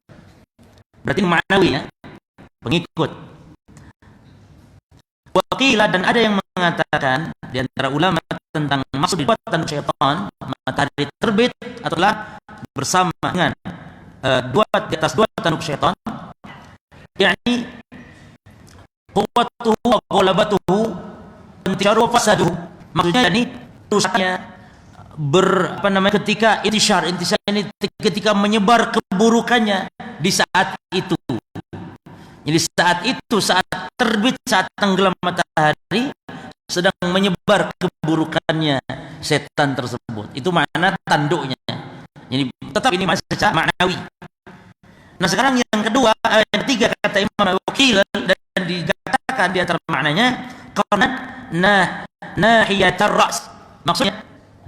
Berarti maknawi, ya, pengikut. Wakilah, dan ada yang mengatakan di antara ulama tentang maksud dua tanduk syaitan, matahari terbit adalah bersama dengan di atas dua tanduk syaitan, yakni quwwatuhu wa ghalabatuhu wa intisharuhu wa fasaduhu. Maksudnya yakni rusaknya ketika intishar ini ketika menyebar keburukannya di saat itu. Jadi saat terbit, saat tenggelam matahari, sedang menyebar keburukannya setan tersebut. Itu makna tanduknya. Jadi tetap ini masih secara maknawi. Nah, sekarang yang kedua, yang ketiga kata Imam Wakil, dan dikatakan di antara maknanya karena nahiyatar ra's. Maksudnya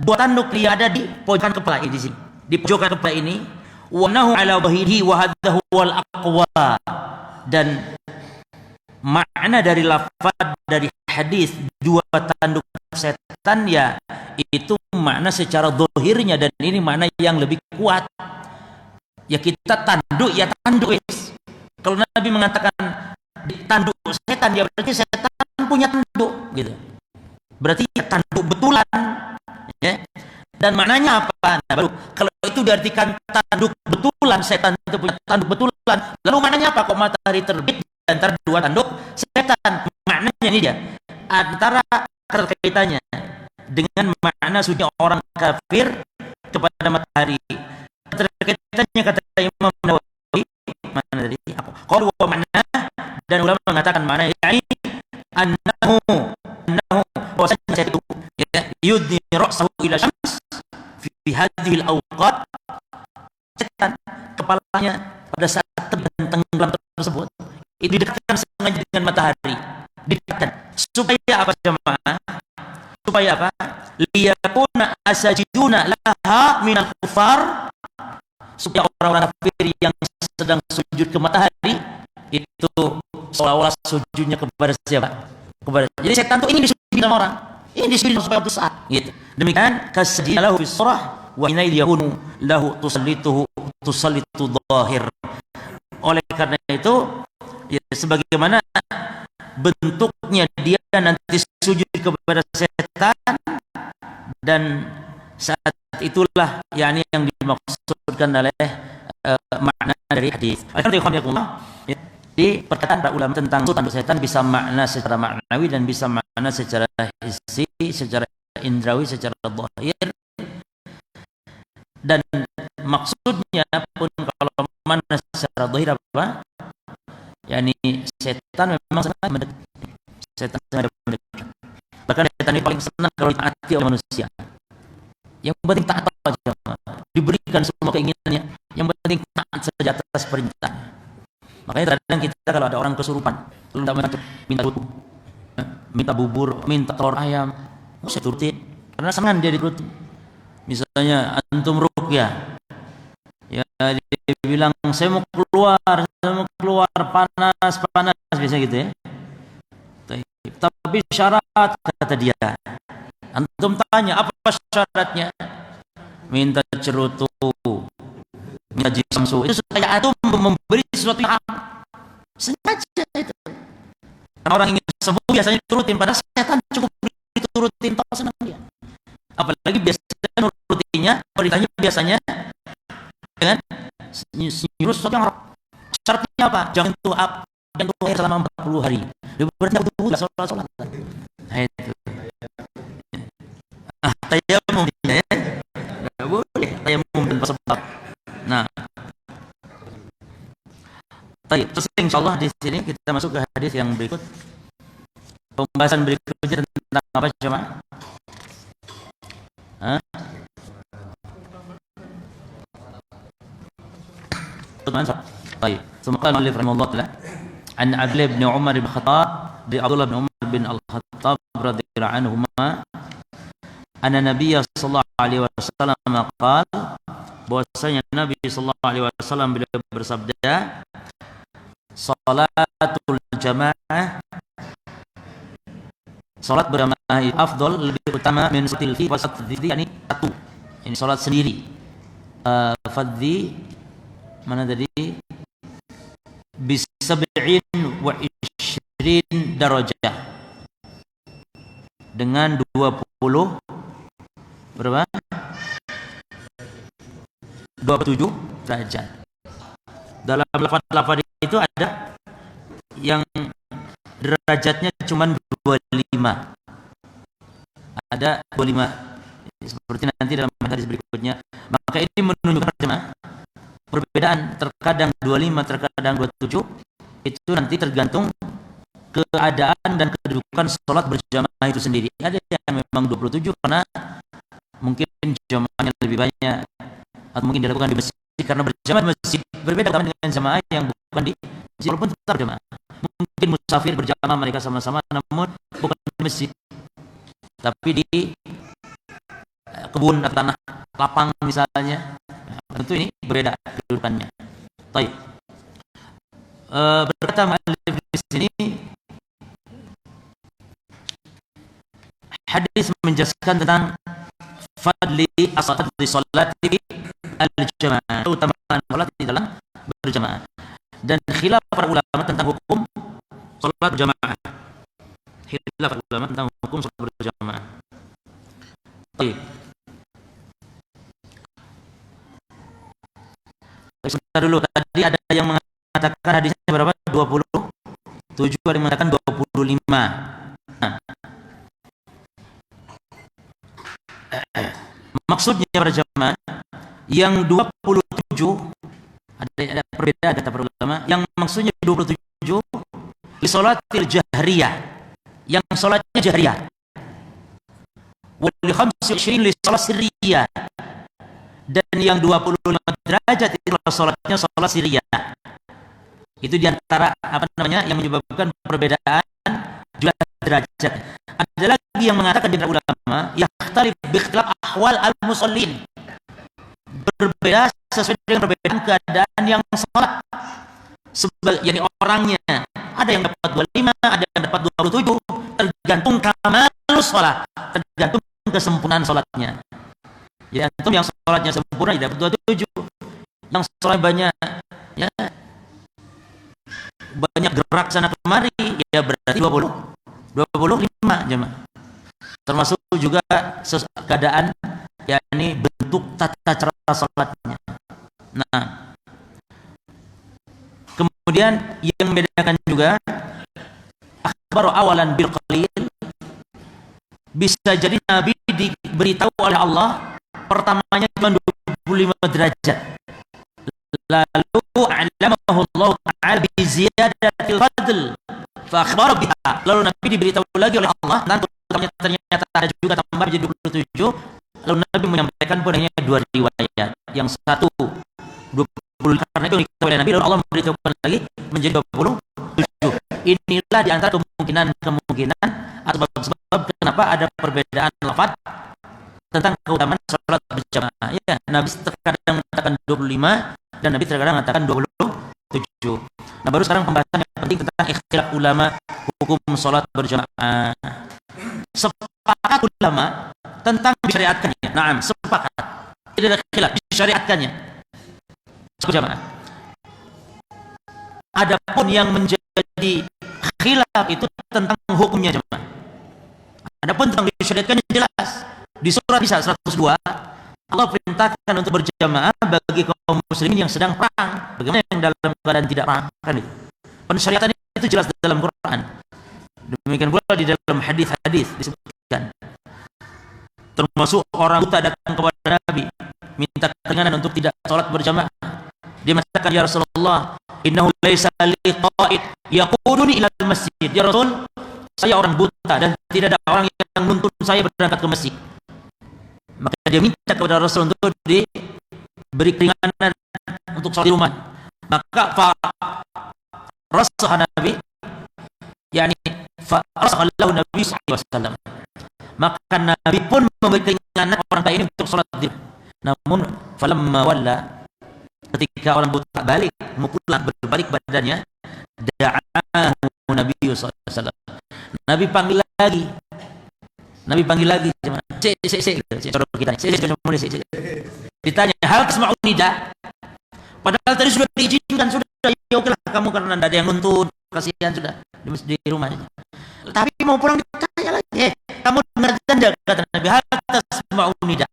dua tanduk yang ada di pojokan kepala ini, di sini. Di pojokan kepala ini, wa nahu ala bahirihi wa hadha huwal aqwa. Dan makna dari lafaz dari hadis dua tanduk setan, ya itu makna secara zahirnya, dan ini makna yang lebih kuat. Ya kita tanduk, ya tanduk. Kalau Nabi mengatakan tanduk setan, ya berarti setan punya tanduk, gitu. Berarti ya tanduk betulan, ya. Dan maknanya apa? Nah, baru kalau itu diartikan tanduk betulan, setan itu punya tanduk betulan, lalu maknanya apa? Kok matahari terbit antara dua tanduk setan? Maknanya ini dia, antara terkaitannya dengan makna sujud orang kafir kepada matahari. Terkaitannya kata Imam Nawawi, mana tadi? Apa? Qalu wa makna, dan ulama mengatakan makna ini annahu bahwasanya itu, ya, yudni ra'sahu ila syams fi hadhihi al-awqat, setan kepalanya pada saat tenggelam tersebut itu didekatkan sengaja dengan matahari, didekatkan supaya apa, jemaah? Supaya apa? Liyakuna asajiduna laha minal kufar, supaya orang-orang kafir yang sedang sujud ke matahari itu seolah-olah sujudnya kepada siapa? Jadi setan itu ini disujudin sama orang, ini disujudin supaya itu saat, gitu. Demikian kasjidina lahu bis surah wa inna yakunu lahu tusallitu dhahir. Oleh karena itu, ya, sebagaimana bentuknya dia nanti sujud kepada setan, dan saat itulah yakni yang dimaksudkan oleh makna dari hadis. Di perkataan para ulama tentang tanduk setan bisa makna secara maknawi dan bisa makna secara hissi, secara indrawi, secara zahir. Dan maksudnya pun kalau mana secara zahir apa? Yani setan memang sangat mendekat. Setan sangat mendekat. Bahkan setan ini paling senang kalau ditaati oleh manusia. Yang penting taat saja. Diberikan semua keinginannya. Yang penting taat saja atas perintah. Makanya kadang kita kalau ada orang kesurupan, minta butuh, minta bubur, minta telur ayam, saya turutin. Karena senang dia diturutin. Misalnya antum ruqyah, ya dia bilang saya mau keluar panas biasanya gitu ya. Tapi syarat kata dia. Antum tanya apa syaratnya? Minta cerutu, minta jisamsu. Itu supaya antum memberi sesuatu yang sengaja itu. Karena orang ingin sembuh biasanya turutin, padahal setan cukup diturutin toh senang dia. Apalagi biasanya nurutinnya, perintahnya biasanya dengan nyuruh sesuatu yang syaratnya apa? Jangan tuh air selama 40 hari. Dia berarti butuh sholat. Nah itu. Tayamum ya. Enggak boleh tayamum tanpa sebab. Nah. Terus insyaallah di sini kita masuk ke hadis yang berikut. Pembahasan berikutnya tentang apa jemaah? Baik. Semoga Malik rahimahullah taala an Abdullah bin Umar bin Khattab di Abdullah bin Umar bin Al-Khattab radhiyallahu anhuma anna Nabiy sallallahu alaihi wasallam qala bahwasanya Nabi sallallahu alaihi wasallam beliau bersabda salatul jamaah salat berjamaah afdal lebih utama min salatil fi wa salatil yani satu ini salat sendiri fadhi mana tadi bisab'in wa ishrin darajah dengan 20 berapa? 27 derajat. Dalam lafaz itu ada yang derajatnya cuma 25. Ada 25. Seperti nanti dalam hadis berikutnya. Maka ini menunjukkan jemaah perbedaan terkadang 25, terkadang 27 itu nanti tergantung keadaan dan kedudukan sholat berjamaah itu sendiri. Ada yang memang 27 karena mungkin jamaahnya lebih banyak atau mungkin dilakukan di masjid karena berjamaah di masjid berbeda dengan jamaah yang bukan di masjid walaupun tetap jamaah. Mungkin musafir berjamaah mereka sama-sama namun bukan di masjid tapi di kebun atau tanah lapang misalnya. Tentu ini berbeda kedudukannya. Baik. Berkata muallif di sini hadis menjelaskan tentang fadli as-salati salati al-jamaah, keutamaan salat di dalam berjamaah. Dan khilaf para ulama tentang hukum salat berjamaah. Khilaf para ulama tentang hukum salat berjamaah. Baik. Sebentar dulu, tadi ada yang mengatakan hadisnya berapa? 27, ada yang mengatakan 25. Nah. Maksudnya para jamaah yang 27 ada perbedaan kata para ulama. Yang maksudnya 27 li sholatil jahriyah, yang salatnya jahriyah. Wa li 25 li shalat sirriyah. Dan yang 25 derajat itu salatnya salat sirriyah. Itu diantara apa namanya yang menyebabkan perbedaan jumlah derajat. Ada lagi yang mengatakan di ulama yakhtalif bi ikhtilaf ahwal al-musallin. Berbeda sesuai dengan perbedaan keadaan yang salat. Yani orangnya ada yang dapat 25, ada yang dapat 27, tergantung kamalus shalah, tergantung kesempurnaan salatnya. Ya, antum yang salatnya sempurna ya dapat 27. Yang salat banyak ya banyak gerak sana kemari ya berarti 25 jemaah. Termasuk juga keadaan yakni bentuk tata cara salatnya. Nah, kemudian yang membedakan juga akhbaru awalan bil qalil, bisa jadi Nabi diberitahu oleh Allah pertamanya cuma 25 25 derajat. Lalu a'lamahu Allah Ta'ala bi ziyadatil fadl fa akhbara biha. Lalu Nabi diberitahu lagi oleh Allah ternyata ada juga tambah jadi 27. Lalu Nabi menyampaikan padanya dua riwayat. Yang satu 20, karena itu dikatakan oleh Nabi, lalu Allah memberitahukan lagi menjadi 27. Inilah di antara kemungkinan atau sebab kenapa ada perbedaan lafaz tentang keutamaan salat berjamaah. Ya, Nabi terkadang mengatakan 25 dan Nabi terkadang mengatakan 27. Nah, baru sekarang pembahasan yang penting tentang ikhtilaf ulama hukum salat berjamaah. Sepakat ulama tentang disyariatkannya. Naam, sepakat. Tidak ada khilaf disyariatkannya. Berjamaah. Adapun yang menjadi khilaf itu tentang hukumnya jemaah. Adapun tentang disyariatkannya jelas. Di surat Nisa 102 Allah perintahkan untuk berjamaah bagi kaum muslimin yang sedang perang. Bagaimana yang dalam keadaan tidak perang? Kan itu. Pensyariatan itu jelas dalam Quran. Demikian pula di dalam hadis-hadis disebutkan. Termasuk orang buta datang kepada Nabi minta keringanan untuk tidak sholat berjamaah. Dia mengatakan, ya Rasulullah, innahu laisa li qa'id yaquduni ila masjid. Ya Rasul, saya orang buta dan tidak ada orang yang menuntun saya berangkat ke masjid. Maka dia minta kepada Rasul untuk diberi keringanan untuk sholat di rumah. Maka rasaha Nabi, yakni rasaha lahu Nabi SAW. Maka Nabi pun memberi keringanan orang kaya ini untuk sholat di rumah. Namun falamma walla, ketika orang buta balik, mau pulang berbalik badannya, da'ahu Nabi SAW. Nabi panggil lagi. Ditanya, hal tasma'un nida? Padahal tadi sudah diizinkan, sudah ya oke lah kamu karena tidak ada yang nuntun, kasihan sudah di rumah. Tapi mau pulang ditanya lagi, kamu dengar adzan tidak? Kata Nabi, hal tasma'un nida?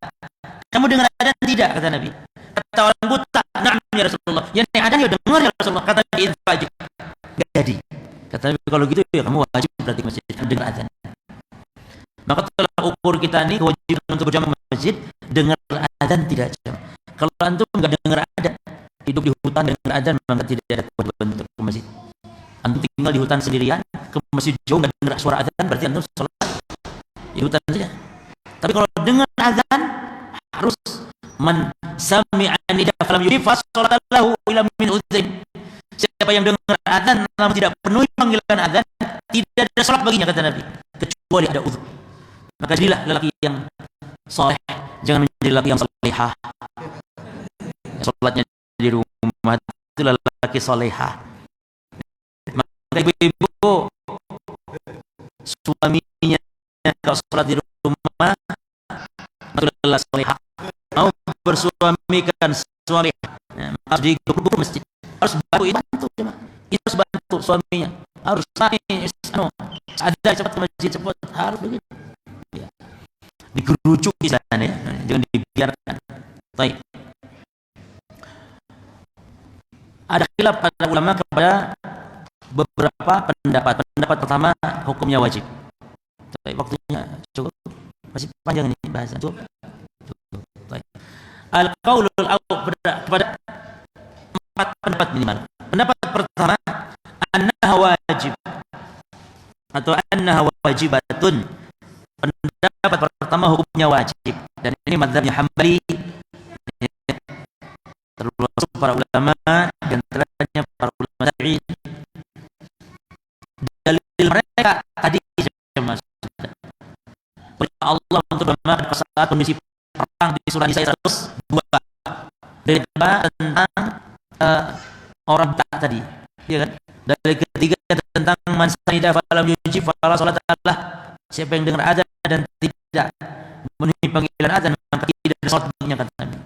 Kamu dengar adzan tidak? Kata Nabi. Kata orang buta, na'am ya Rasulullah. Yang adzan ya dengar ya Rasulullah. Kata Nabi, itu wajib. Gak jadi. Kata Nabi, kalau gitu ya kamu wajib berarti masjid dengar adzan. Maka tolak ukur kita ini kewajiban untuk berjamaah masjid, dengar adzan tidak jamaah. Kalau antum enggak dengar adzan, hidup di hutan dengar adzan, maka tidak ada kewajiban untuk ke masjid. Antum tinggal di hutan sendirian, ke masjid jauh enggak dengar suara adzan, berarti antum sholat di hutan saja. Tapi kalau dengar adzan, harus man sami'a nida falam yujib fa sholatallahu ila min udzain. Siapa yang dengar adzan namun tidak penuhi panggilan adzan, tidak ada salat baginya, kata Nabi, kecuali ada udzur. Maka jadilah lelaki yang saleh, jangan menjadi lelaki yang salihah. Salatnya di rumah itu lelaki salihah. Maka ibu-ibu, suaminya kalau salat di rumah itu lelaki salihah. Mau bersuamikan salihah, harus digebuk ke masjid. Harus bantu itu harus bantu suaminya. Harus ada cepat ke masjid, cepat, harus begitu. Digerucuk di sana ya, jangan dibiarkan. Baik. Ada khilaf pada ulama kepada beberapa pendapat. Pendapat pertama, hukumnya wajib. Baik, waktunya cukup, masih panjang ini bahasan. Cukup. Baik. Al-qaulul awwal kepada empat pendapat minimal. Pendapat pertama, annaha wajib atau annaha wajibatun. Pendapat pertama hukumnya wajib, dan ini mazhabnya Hambali, termasuk para ulama dan antaranya para ulama Syafi'i. Dalil mereka tadi perintah Allah untuk berjamaah pada saat kondisi perang di surah Nisa 102. Berita tentang orang buta tadi, ya kan? Dalil ketiga tentang man sanida falam yujib fala salat Allah. Siapa yang dengar adzan dan tidak memenuhi panggilan adzan, maka tidak ada salat baginya, kata Nabi.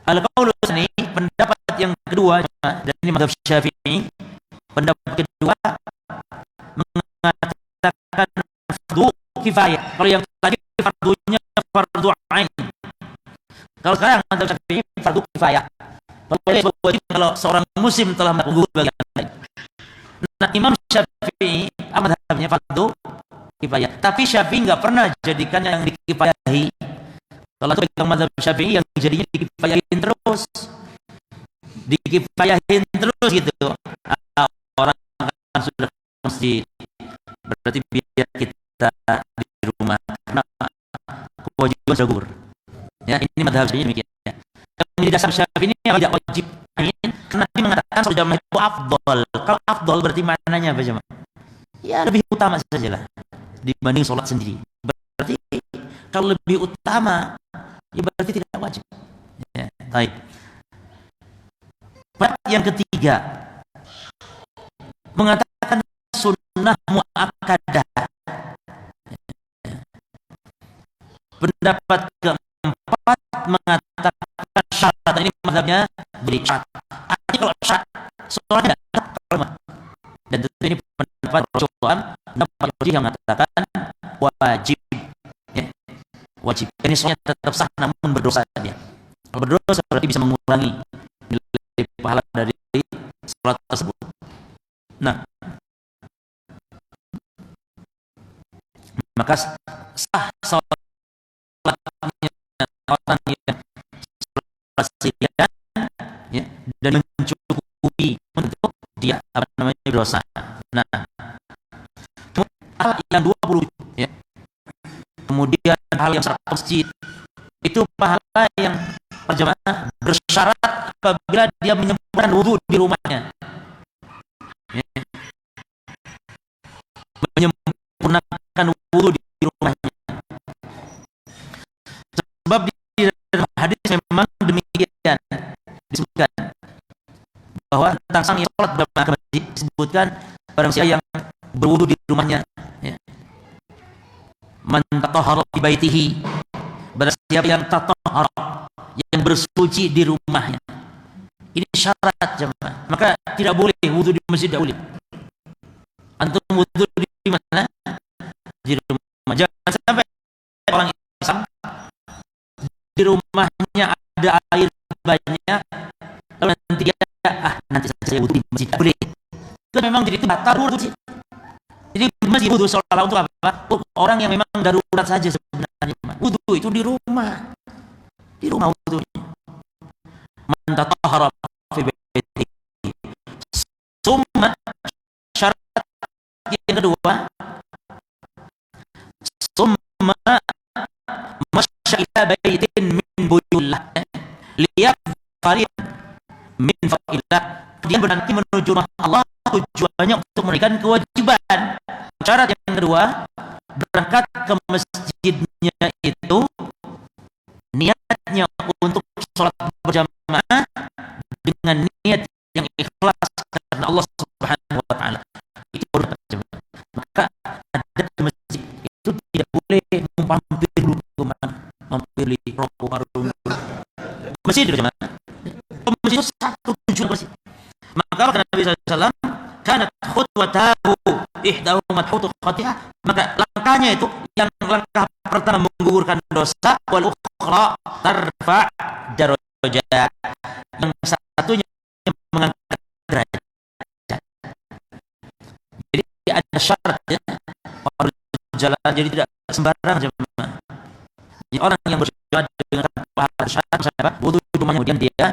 Al-qaulu tsani, pendapat yang kedua, dan ini mazhab Syafi'i. Pendapat kedua mengatakan fardu kifayah. Kalau yang tadi fardunya fardu ain. Kalau sekarang mazhab Syafi'i fardu kifayah. Kalau seorang muslim telah melakukan bagian lain. Nah, Imam Syafi'i mazhabnya fardu kifayah. Tapi Syafi'i enggak pernah jadikan yang dikifayahi Kalau pegang mazhab Syafi'i yang jadinya dikifayahin terus gitu. Orang kan sudah mesti berarti biar kita di rumah karena kewajiban zagur. Ya, ini mazhab Syafi'i demikian. Yang menjadi dasar Syafi'i ini yang tidak wajib. Karena dia mengatakan sholat jamaah itu afdol. Kalau afdol berarti maknanya apa jemaah? Ya lebih utama sajalah dibanding sholat sendiri. Berarti kalau lebih utama, ya berarti tidak wajib. Ya, baik. Yang ketiga, mengatakan sunnah muakkadah. Pendapat keempat mengatakan syarat. Ini mazhabnya beri syarat. Artinya kalau syarat, sholatnya tidak sah. Dan tentu ini pendapat yang mengatakan wajib. Ya, wajib. Ini sholatnya tetap sah namun berdosa dia. Kalau berdosa berarti bisa mengurangi nilai pahala dari sholat tersebut. Nah, maka sah sholatnya orang yang sholat ya, dan mencukupi untuk dia apa namanya berdosa. Nah, hal yang 20 ya. Kemudian hal yang syarat masjid itu pahala yang berjamaah bersyarat apabila dia menyempurnakan wudu di rumahnya. Ya. Menyempurnakan wudu di rumahnya. Sebab di dalam hadis memang demikian disebutkan bahwa tentang sang yang sholat berjamaah ke masjid disebutkan barang siapa yang berwudu di rumahnya, ya. Man tatahhara fi baitihi, barang siapa yang tatahhara, yang bersuci di rumahnya. Ini syarat jemaah. Maka tidak boleh wudu di masjid, tidak boleh. Antum wudu di mana? Di rumah. Jangan sampai orang Islam di rumahnya ada air banyak, lalu nanti dia nanti saya wudu di masjid, tidak boleh. Itu memang jadi itu batal wudu. Jadi masjid wudu seolah-olah untuk apa? Orang yang memang darurat saja sebenarnya. Wudu itu di rumah. Di rumah wudunya. Man tatahhara fi baitihi. Summa syarat yang kedua, summa masya ila baitin min buyullah liyaqfarin min fa'illah. Dia berarti menuju rumah Allah, tujuannya untuk memberikan kewajiban. Syarat yang kedua, berangkat ke masjidnya itu niatnya untuk sholat berjamaah dengan niat yang ikhlas karena Allah Subhanahu wa taala. Itu baru berjamaah. Maka ada di masjid itu tidak boleh mampir dulu ke mana, mampir di rokok warung. Masjid berjamaah. Masjid itu satu tujuan masjid. Maka kata Nabi SAW, kanat khutwatahu ihdahuma hutu khati'ah, maka langkahnya itu yang langkah pertama menggugurkan dosa, wal ukhra tarfa darajat, yang satunya mengangkat derajat. Jadi ada syaratnya orang berjalan, jadi tidak sembarang jemaah. Jadi orang yang berjalan dengan pahala syarat wudu di rumahnya, kemudian dia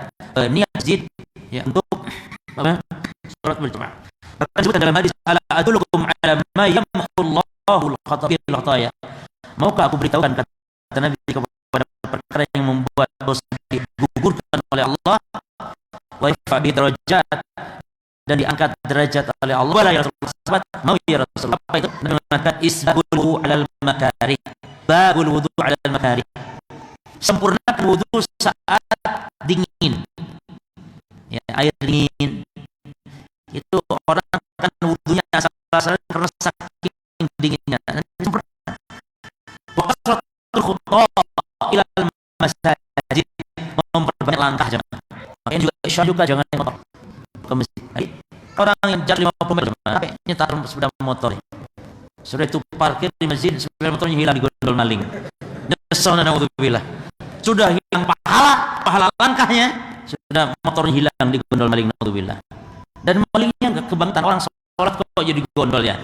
niat masjid ya untuk apa? Salat berjamaah. Bahkan disebutkan dalam hadis, ala adullukum ala ma yamhullahu al-khataya. Maukah aku beritahukan, kata Nabi, kepada perkara yang membuat dosa digugurkan oleh Allah, wa yarfa bi darajat, dan diangkat derajat oleh Allah. Wala ya Rasulullah, sahabat mau ya Rasulullah. Apa itu? Nabi mengatakan isbabul wudu 'alal makarih. Babul wudu 'alal makarih. Sempurnakan wudu saat dingin. Ya, air dingin. Itu orang kan wudunya asal-asalan karena saking dinginnya. Waqasratul khutbah ilal masajid, memperbanyak langkah jemaah. Makanya juga isya juga jangan motor ke masjid. Orang yang jalan 50 meter sampai nyetar sepeda motor. Sudah itu parkir di masjid, sepeda motornya hilang di gondol maling. Nyesel, naudzubillah. Sudah hilang pahala langkahnya, sudah motornya hilang di gondol maling, naudzubillah. Dan malingnya enggak kebangetan, orang sholat kok jadi gondol ya.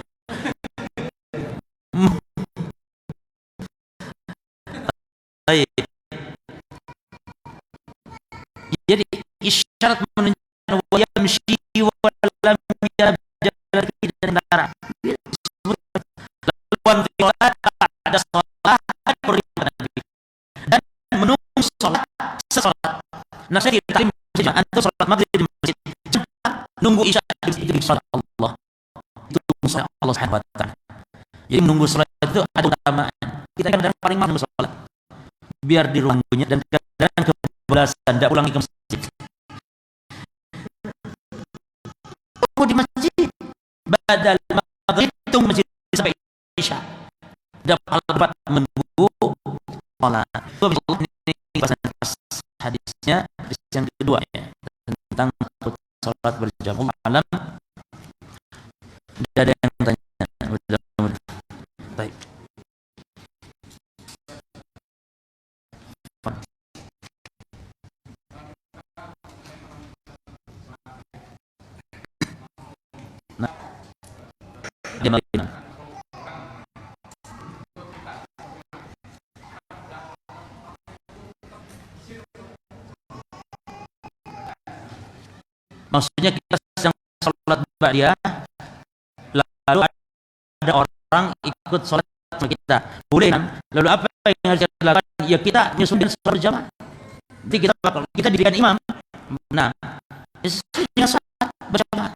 Baik. Jadi isyarat menunjukkan wa yamshi wa lam yajal fi antara. Lawan salat ada salat perintah Nabi dan menunggu salat sesalat. Nah saya ditarim antum salat maghrib di masjid, nunggu isya di salat Allah. Itu salat Allah Subhanahu wa taala. Jadi menunggu salat itu ada utamaan. Kita kadang paling mahal menunggu salat. Biar di rumahnya dan kadang kebalasan tidak ulangi ke masjid. Oh di masjid badal maghrib tunggu masjid sampai isya. Dapat menunggu salat. Ini hadisnya hadis yang kedua ya tentang salat berjamaah malam. Tidak ada yang tanya. Baik. Nah, maksudnya kita sedang sholat ba'diyah lalu ada orang ikut sholat sama kita, boleh kan? Lalu apa yang harus kita lakukan? Ya kita menyusun sholat berjamaah. Nanti kita dirikan imam. Nah, sesuai dengan sholat berjamaah,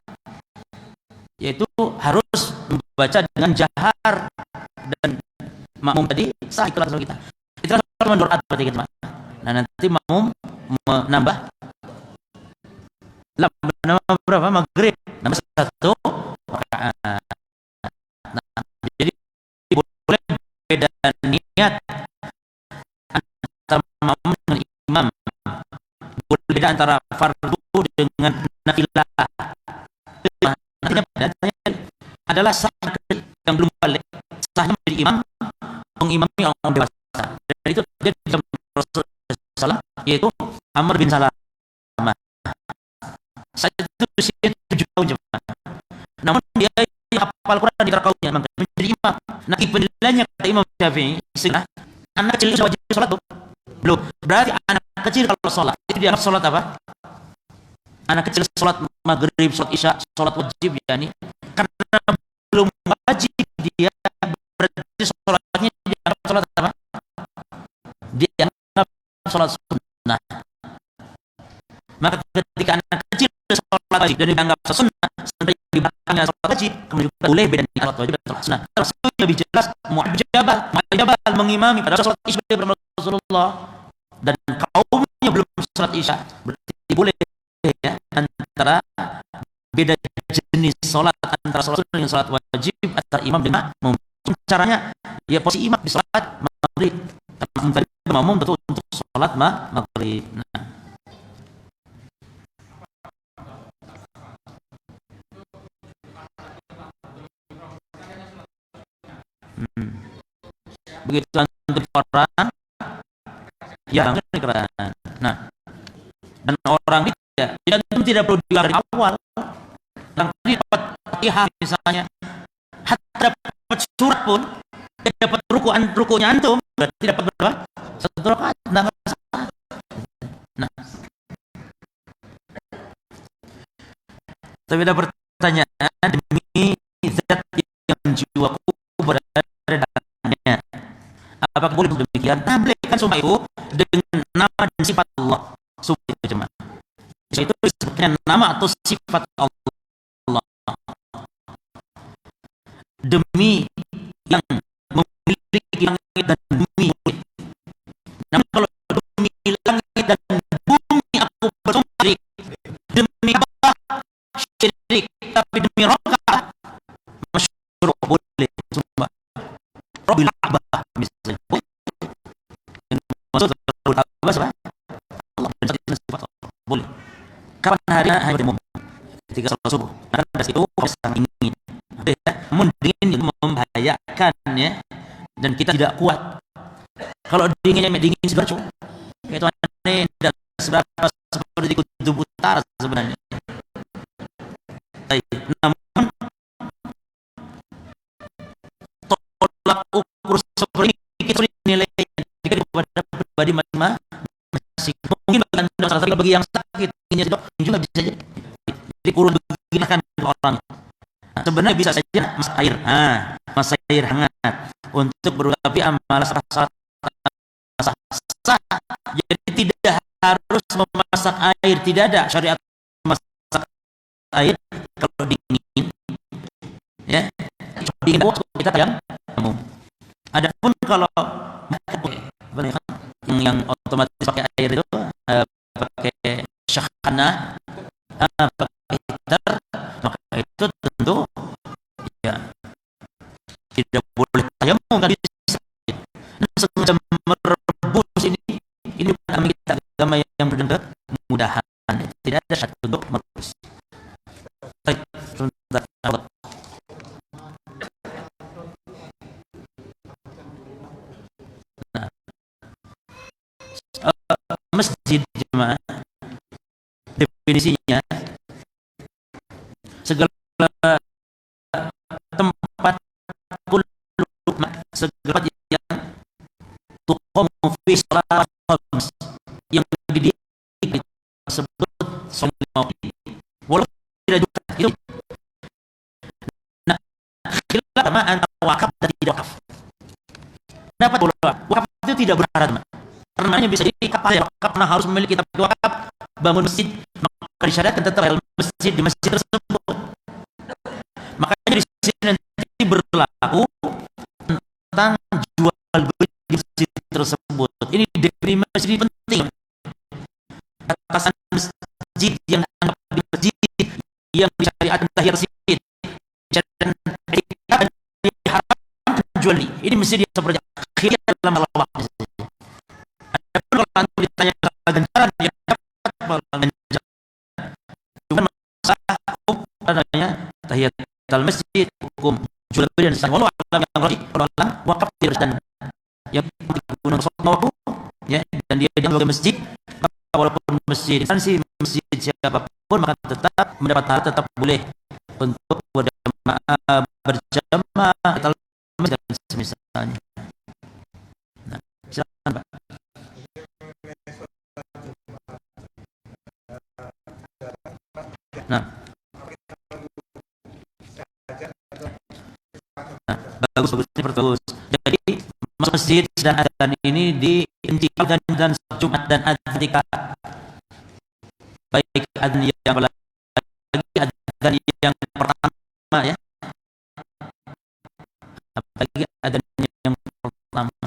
yaitu harus membaca dengan jahar dan makmum tadi sah ikut sama kita. Kita mendoaat berarti kita. Nah nanti makmum menambah berapa maghrib nambah satu rakaat. Nah, jadi boleh beda niat antara makmum dengan imam, boleh beda antara fardu dengan nafilah. Adalah sah yang belum balik, sahnya menjadi imam mengimami orang dewasa. Dan itu dia dalam Rasulullah yaitu Amr bin Salamah. Saat itu usia 7 tahun jemaah. Namun dia hafal Quran di kaumnya, maka menjadi imam. Nah, penilaiannya kata Imam Syafi'i, anak kecil itu wajib sholat tuh? Belum. Berarti anak kecil kalau sholat itu dianggap sholat apa? Anak kecil sholat maghrib, sholat isya, sholat wajib yakni karena belum wajib dia, berarti sholatnya dianggap sholat apa? Dianggap sholat sunnah. Maka ketika anak kecil sholat wajib dan dianggap sunnah, sampai di belakangnya sholat wajib, kemudian boleh beda sholat wajib dan sholat sunnah. Rasulnya lebih jelas Mu'adzabal mengimami pada sholat isya bersama Rasulullah dan kaumnya belum sholat isya, berarti boleh ya antara beda jenis sholat antara sholat sunnah dengan sholat wajib antara imam dengan makmum. Caranya ya posisi imam di sholat maghrib, makmum betul untuk sholat maghrib. Nah, begitu untuk orang yang keren. Nah, dan orang tidak perlu dari awal. Yang tadi dapat Fatihah misalnya, hatta dapat surat pun, dapat rukunya antum, berarti dapat berapa? Satu rakaat. Nah, tapi ada pertanyaan, demi zat yang jiwaku berada di dalamnya, apakah boleh demikian? Nah, boleh kan semua itu dengan nama dan sifat Allah. Semua itu cuma itu disebutnya nama atau sifat Allah demi yang memiliki langit dan bumi. Namun kalau demi langit dan bumi aku bersumpah demi apa syirik, tapi demi rokah masyruh boleh sumpah. Rabbil Ka'bah misalnya maksud Ka'bah siapa? Allah dan sifat Allah boleh. Kapan hari umum? Ketika sholat subuh. Karena dari situ sangat ingin. Namun dingin itu membahayakan ya, dan kita tidak kuat. Kalau dinginnya dingin seberapa? Itu aneh, tidak seberapa seperti di kutub utara sebenarnya. Namun tolak ukur seperti ini kita nilai jika kepada pribadi masing-masing. Mungkin bagi Anda masalah. Tapi bagi yang sakit inginnya sedot juga bisa jadi. Jadi kurun beginikan orang. Nah, sebenarnya bisa saja masak air hangat untuk bertapi amal sah. Jadi tidak harus memasak air, tidak ada syariat masak air kalau dingin. Ya, dingin kita yang umum. Adapun kalau yang otomatis pakai air itu pakai syahana, pakai heater, maka itu tentu ya tidak boleh tayamum, kan bisa semacam merebus ini kami kita agama yang berdengker mudahan, tidak ada syarat untuk merebus. Nah, masjid jemaah definisinya segala tempat segala yang tuqamu fi shalat yang dididik tersebut walaupun tidak juga itu. Nah, khilaf sama antara wakaf dan tidak wakaf. Dapat wakaf itu tidak bersyarat, karena bisa jadi wakaf karena harus memiliki tapi wakaf bangun masjid, maka disyariatkan tetap masjid di masjid tersebut. Makanya di sini nanti berlaku tentang jual beli di masjid tersebut. Ini definisi penting. Atasan masjid yang di masjid yang disyariatkan tahir masjid dan diharamkan jual beli. Ini masjid yang seperti khilaf dalam masalah wakaf. Adapun kalau antum ditanya ganjaran yang dapat ganjaran, cuma masalah hukum adanya tahiyatul masjid, hukum jual beli dan wallahu a'lam yang rajih alam wakaf dan yang digunakan waktu ya, dan dia sebagai masjid, walaupun masjid instansi masjid siapapun maka tetap mendapat hal, tetap boleh untuk berjamaah dan semisalnya. Nah, silakan Pak. Nah, bagus bagus. Jadi masjid dan adzan ini diintikan dan Jumat dan adzan ketika baik adzan yang lagi adzan yang pertama ya, apalagi adzan yang pertama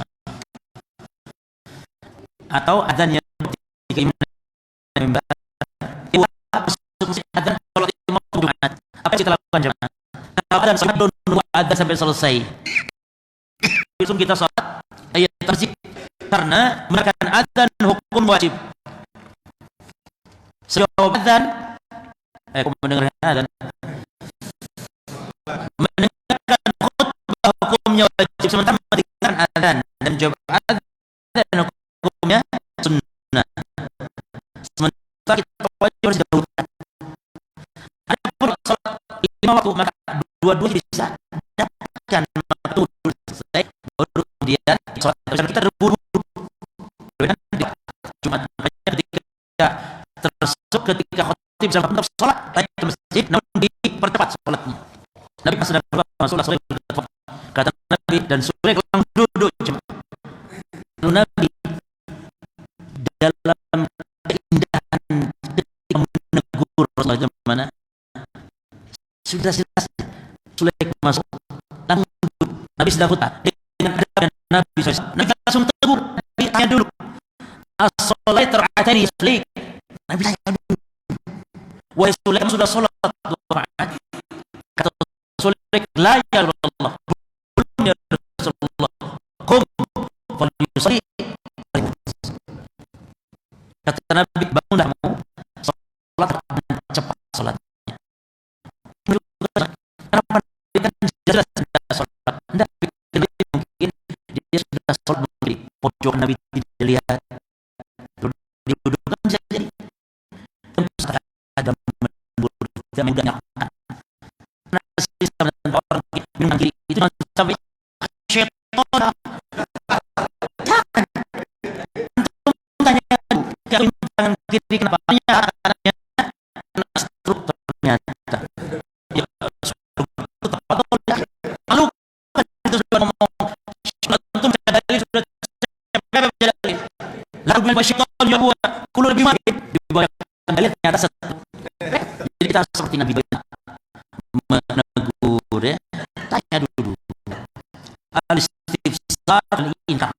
atau adzan yang ketiga adzan sholat Jumat. Apa yang kita lakukan jemaah? Kalau adzan sholat dulu adzan sampai selesai, langsung kita sholat ayat masjid, karena menegakkan adzan hukum wajib. Sejauh adzan mendengarkan adzan, mendengarkan khutbah hukumnya wajib, sementara mendengarkan adzan dan jawab adzan hukumnya sunnah. Sementara kita wajib harus didahulukan. Adapun sholat 5 waktu maka dua-duanya bisa dapatkan waktu selesai baru kemudian sholat. Kita berburu-buru Jumat, makanya ketika tersebut ketika khotib sama untuk sholat tahiyatul masjid namun dipercepat sholatnya. Nabi pas sedang masuk sore kata Nabi dan sore kurang duduk cuma Nabi dalam keindahan ketika menegur Rasulullah mana sudah Sulaik masuk langsung Nabi sedang khutbah dengan adab Nabi SAW. Nabi langsung tegur, Nabi tanya dulu, as-sholat raka'ataini Sulaik. Nabi tanya dulu, wahai Sulaik, kamu sudah sholat 2 rakaat? Kata Sulaik, la ya Rasulullah, belum ya Rasulullah, qum falyusalli. Kata Nabi, bangunlah kamu, sholat cepat sholatnya. Kenapa jelas sholat? Tidak, mungkin dia sudah sholat di pojok Nabi tidak lihat, dudukkan saja jadi ada tidak mudahnya karena orang minum kiri itu sampai syaitan jangan tanya tangan kiri kiri kenapa? Karena strukturnya ternyata. Ya, struktur tepat. Lalu kan itu sudah ngomong antum dalil sudah dalil. Lalu bil syaitan ya buat kullu bima dibawakan dalil ternyata satu. Jadi kita seperti Nabi menegur ya, tanya dulu. Al-istifsar al-inka,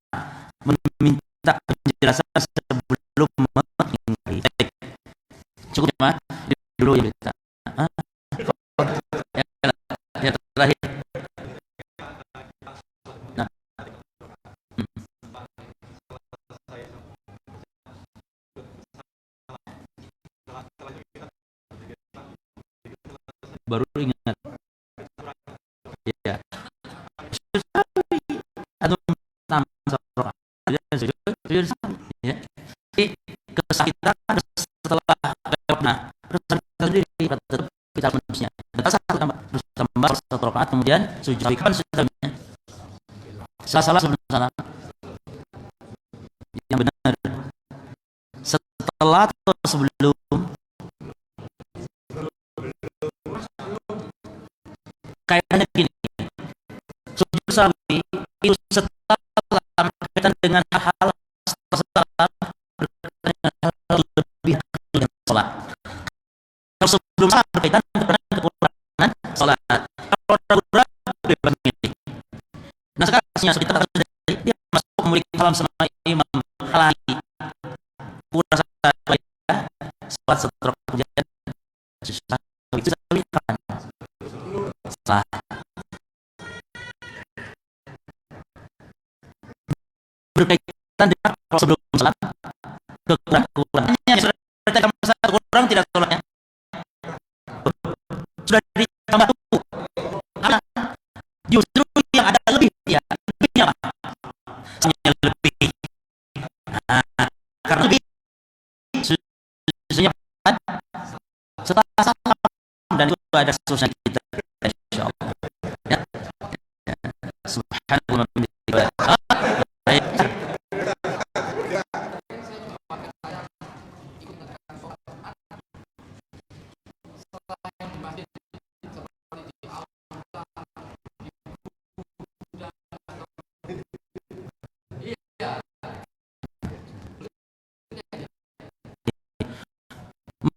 meminta penjelasan sebelum mengingkari. Cukup ya, Mas? Dulu ya kita. Ya, terakhir. Nah. Baru ingat. Ya. Atau ya. Kesakitan setelah nah, terus sendiri kita manusia. Terus tambah satu rakaat kemudian sujud. Kapan sujudnya? Salah sebenarnya yang benar. Setelah atau sebelum? Kaitannya gini. Sujud sahwi itu setelah berkaitan dengan hal-hal lebih dengan sholat. Kalau sebelum sholat berkaitan dengan kekurangan sholat. Kalau ragu-ragu bebas milih. Nah sekarang kita dia masuk memiliki salam sama imam halali. Kurang sholat setelah kemudian susah itu kan salah. Berkaitan dengan sebelum sholat kekurangannya sudah kurang tidak sholatnya sudah ditambah tuh justru yang ada lebih ya lebihnya apa? Lebih karena lebih susunya setelah salam dan itu ada susahnya kita insyaallah ya. Subhanallah.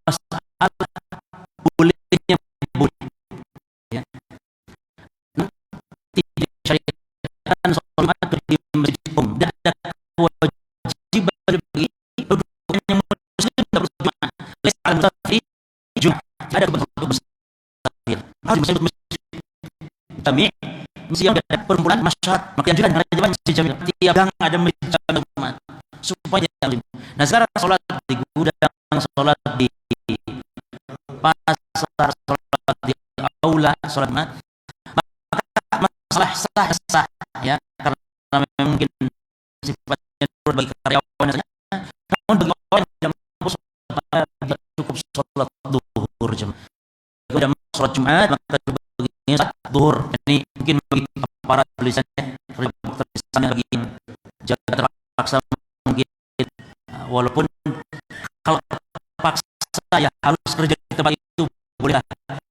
Masalah bolehnya boleh ya. Tidak syariatkan sholat di masjid umum dan ada kewajiban bagi yang muslim berjamaah. Les al musafir jumat ada kewajiban musafir harus masjid jami mesti yang ada perkumpulan masyarakat maka anjuran karena masjid jami tiap gang ada masjid jamaah supaya nah sekarang sholat di gudang sholat di pasar sholat di aula sholat maka masalah sah ya karena mungkin sifatnya bagi karyawan saja namun bagi orang yang cukup sholat duhur jam sholat Jumat maka begini sholat duhur ini mungkin bagi para tulisannya bagi jaga terpaksa mungkin walaupun kalau paksa ya harus kerja di tempat itu boleh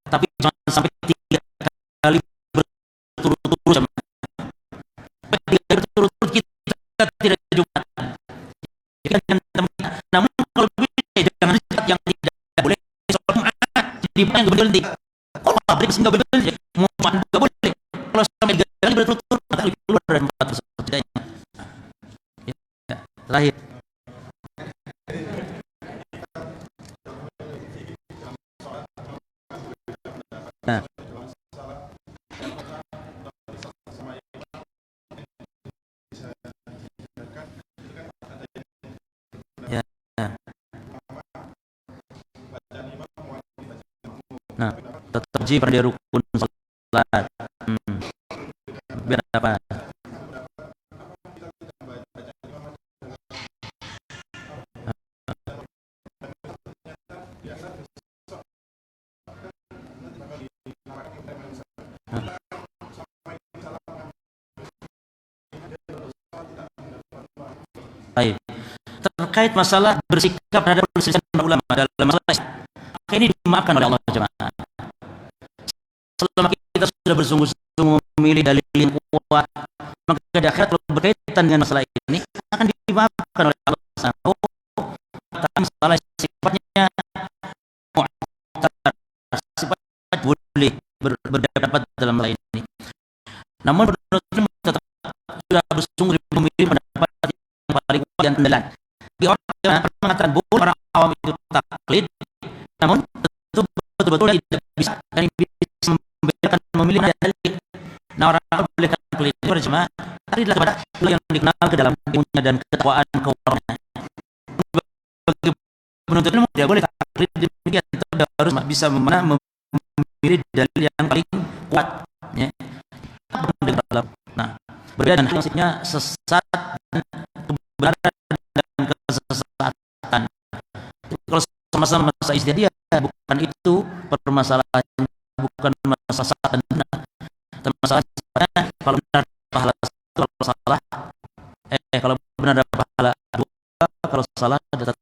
tapi jangan sampai 3 kali berturut-turut kita tidak Jumat namun kalau bisa jangan yang tidak boleh sholat Jumat jadi yang berhenti kalau pabrik nggak berhenti mau nggak boleh kalau sampai 3 kali berturut-turut maka keluar dari 4 tersebut ya. Terakhir nah ya. Nah tetap pada dia rukun sholat biar apa baik terkait masalah bersikap terhadap perselisihan ulama dalam masalah maka ini dimaafkan oleh Allah jemaah. Selama kita sudah bersungguh-sungguh memilih dalil yang kuat, maka di akhirat kalau berkaitan dengan masalah ini akan dimaafkan oleh Allah. Masalah sifatnya sifat boleh berdapat dalam hal ini. Namun menurut tetap sudah bersungguh memilih pendapat yang paling kuat dan andalan. Di orang yang mengatakan boleh orang awam itu taklid, namun tentu betul-betul tidak bisa dan bisa membedakan memilih dalil. Nah, orang boleh taklid itu berjemaah taklidlah kepada yang dikenal ke dalam ilmunya dan ketakwaan kewarnanya. Bagi penuntut ilmu tidak boleh taklid demikian, tetap harus bisa memilih dalil yang paling kuat, ya. Nah, berbeda dengan maksudnya sesat dan kebenaran dan kesesatan. Kalau sama-sama masalah ijtihadiyah bukan itu permasalahan, bukan masalah sesat dan benar. Dan masalah kalau benar pahala satu, kalau salah kalau benar ada pahala dua, kalau salah tetap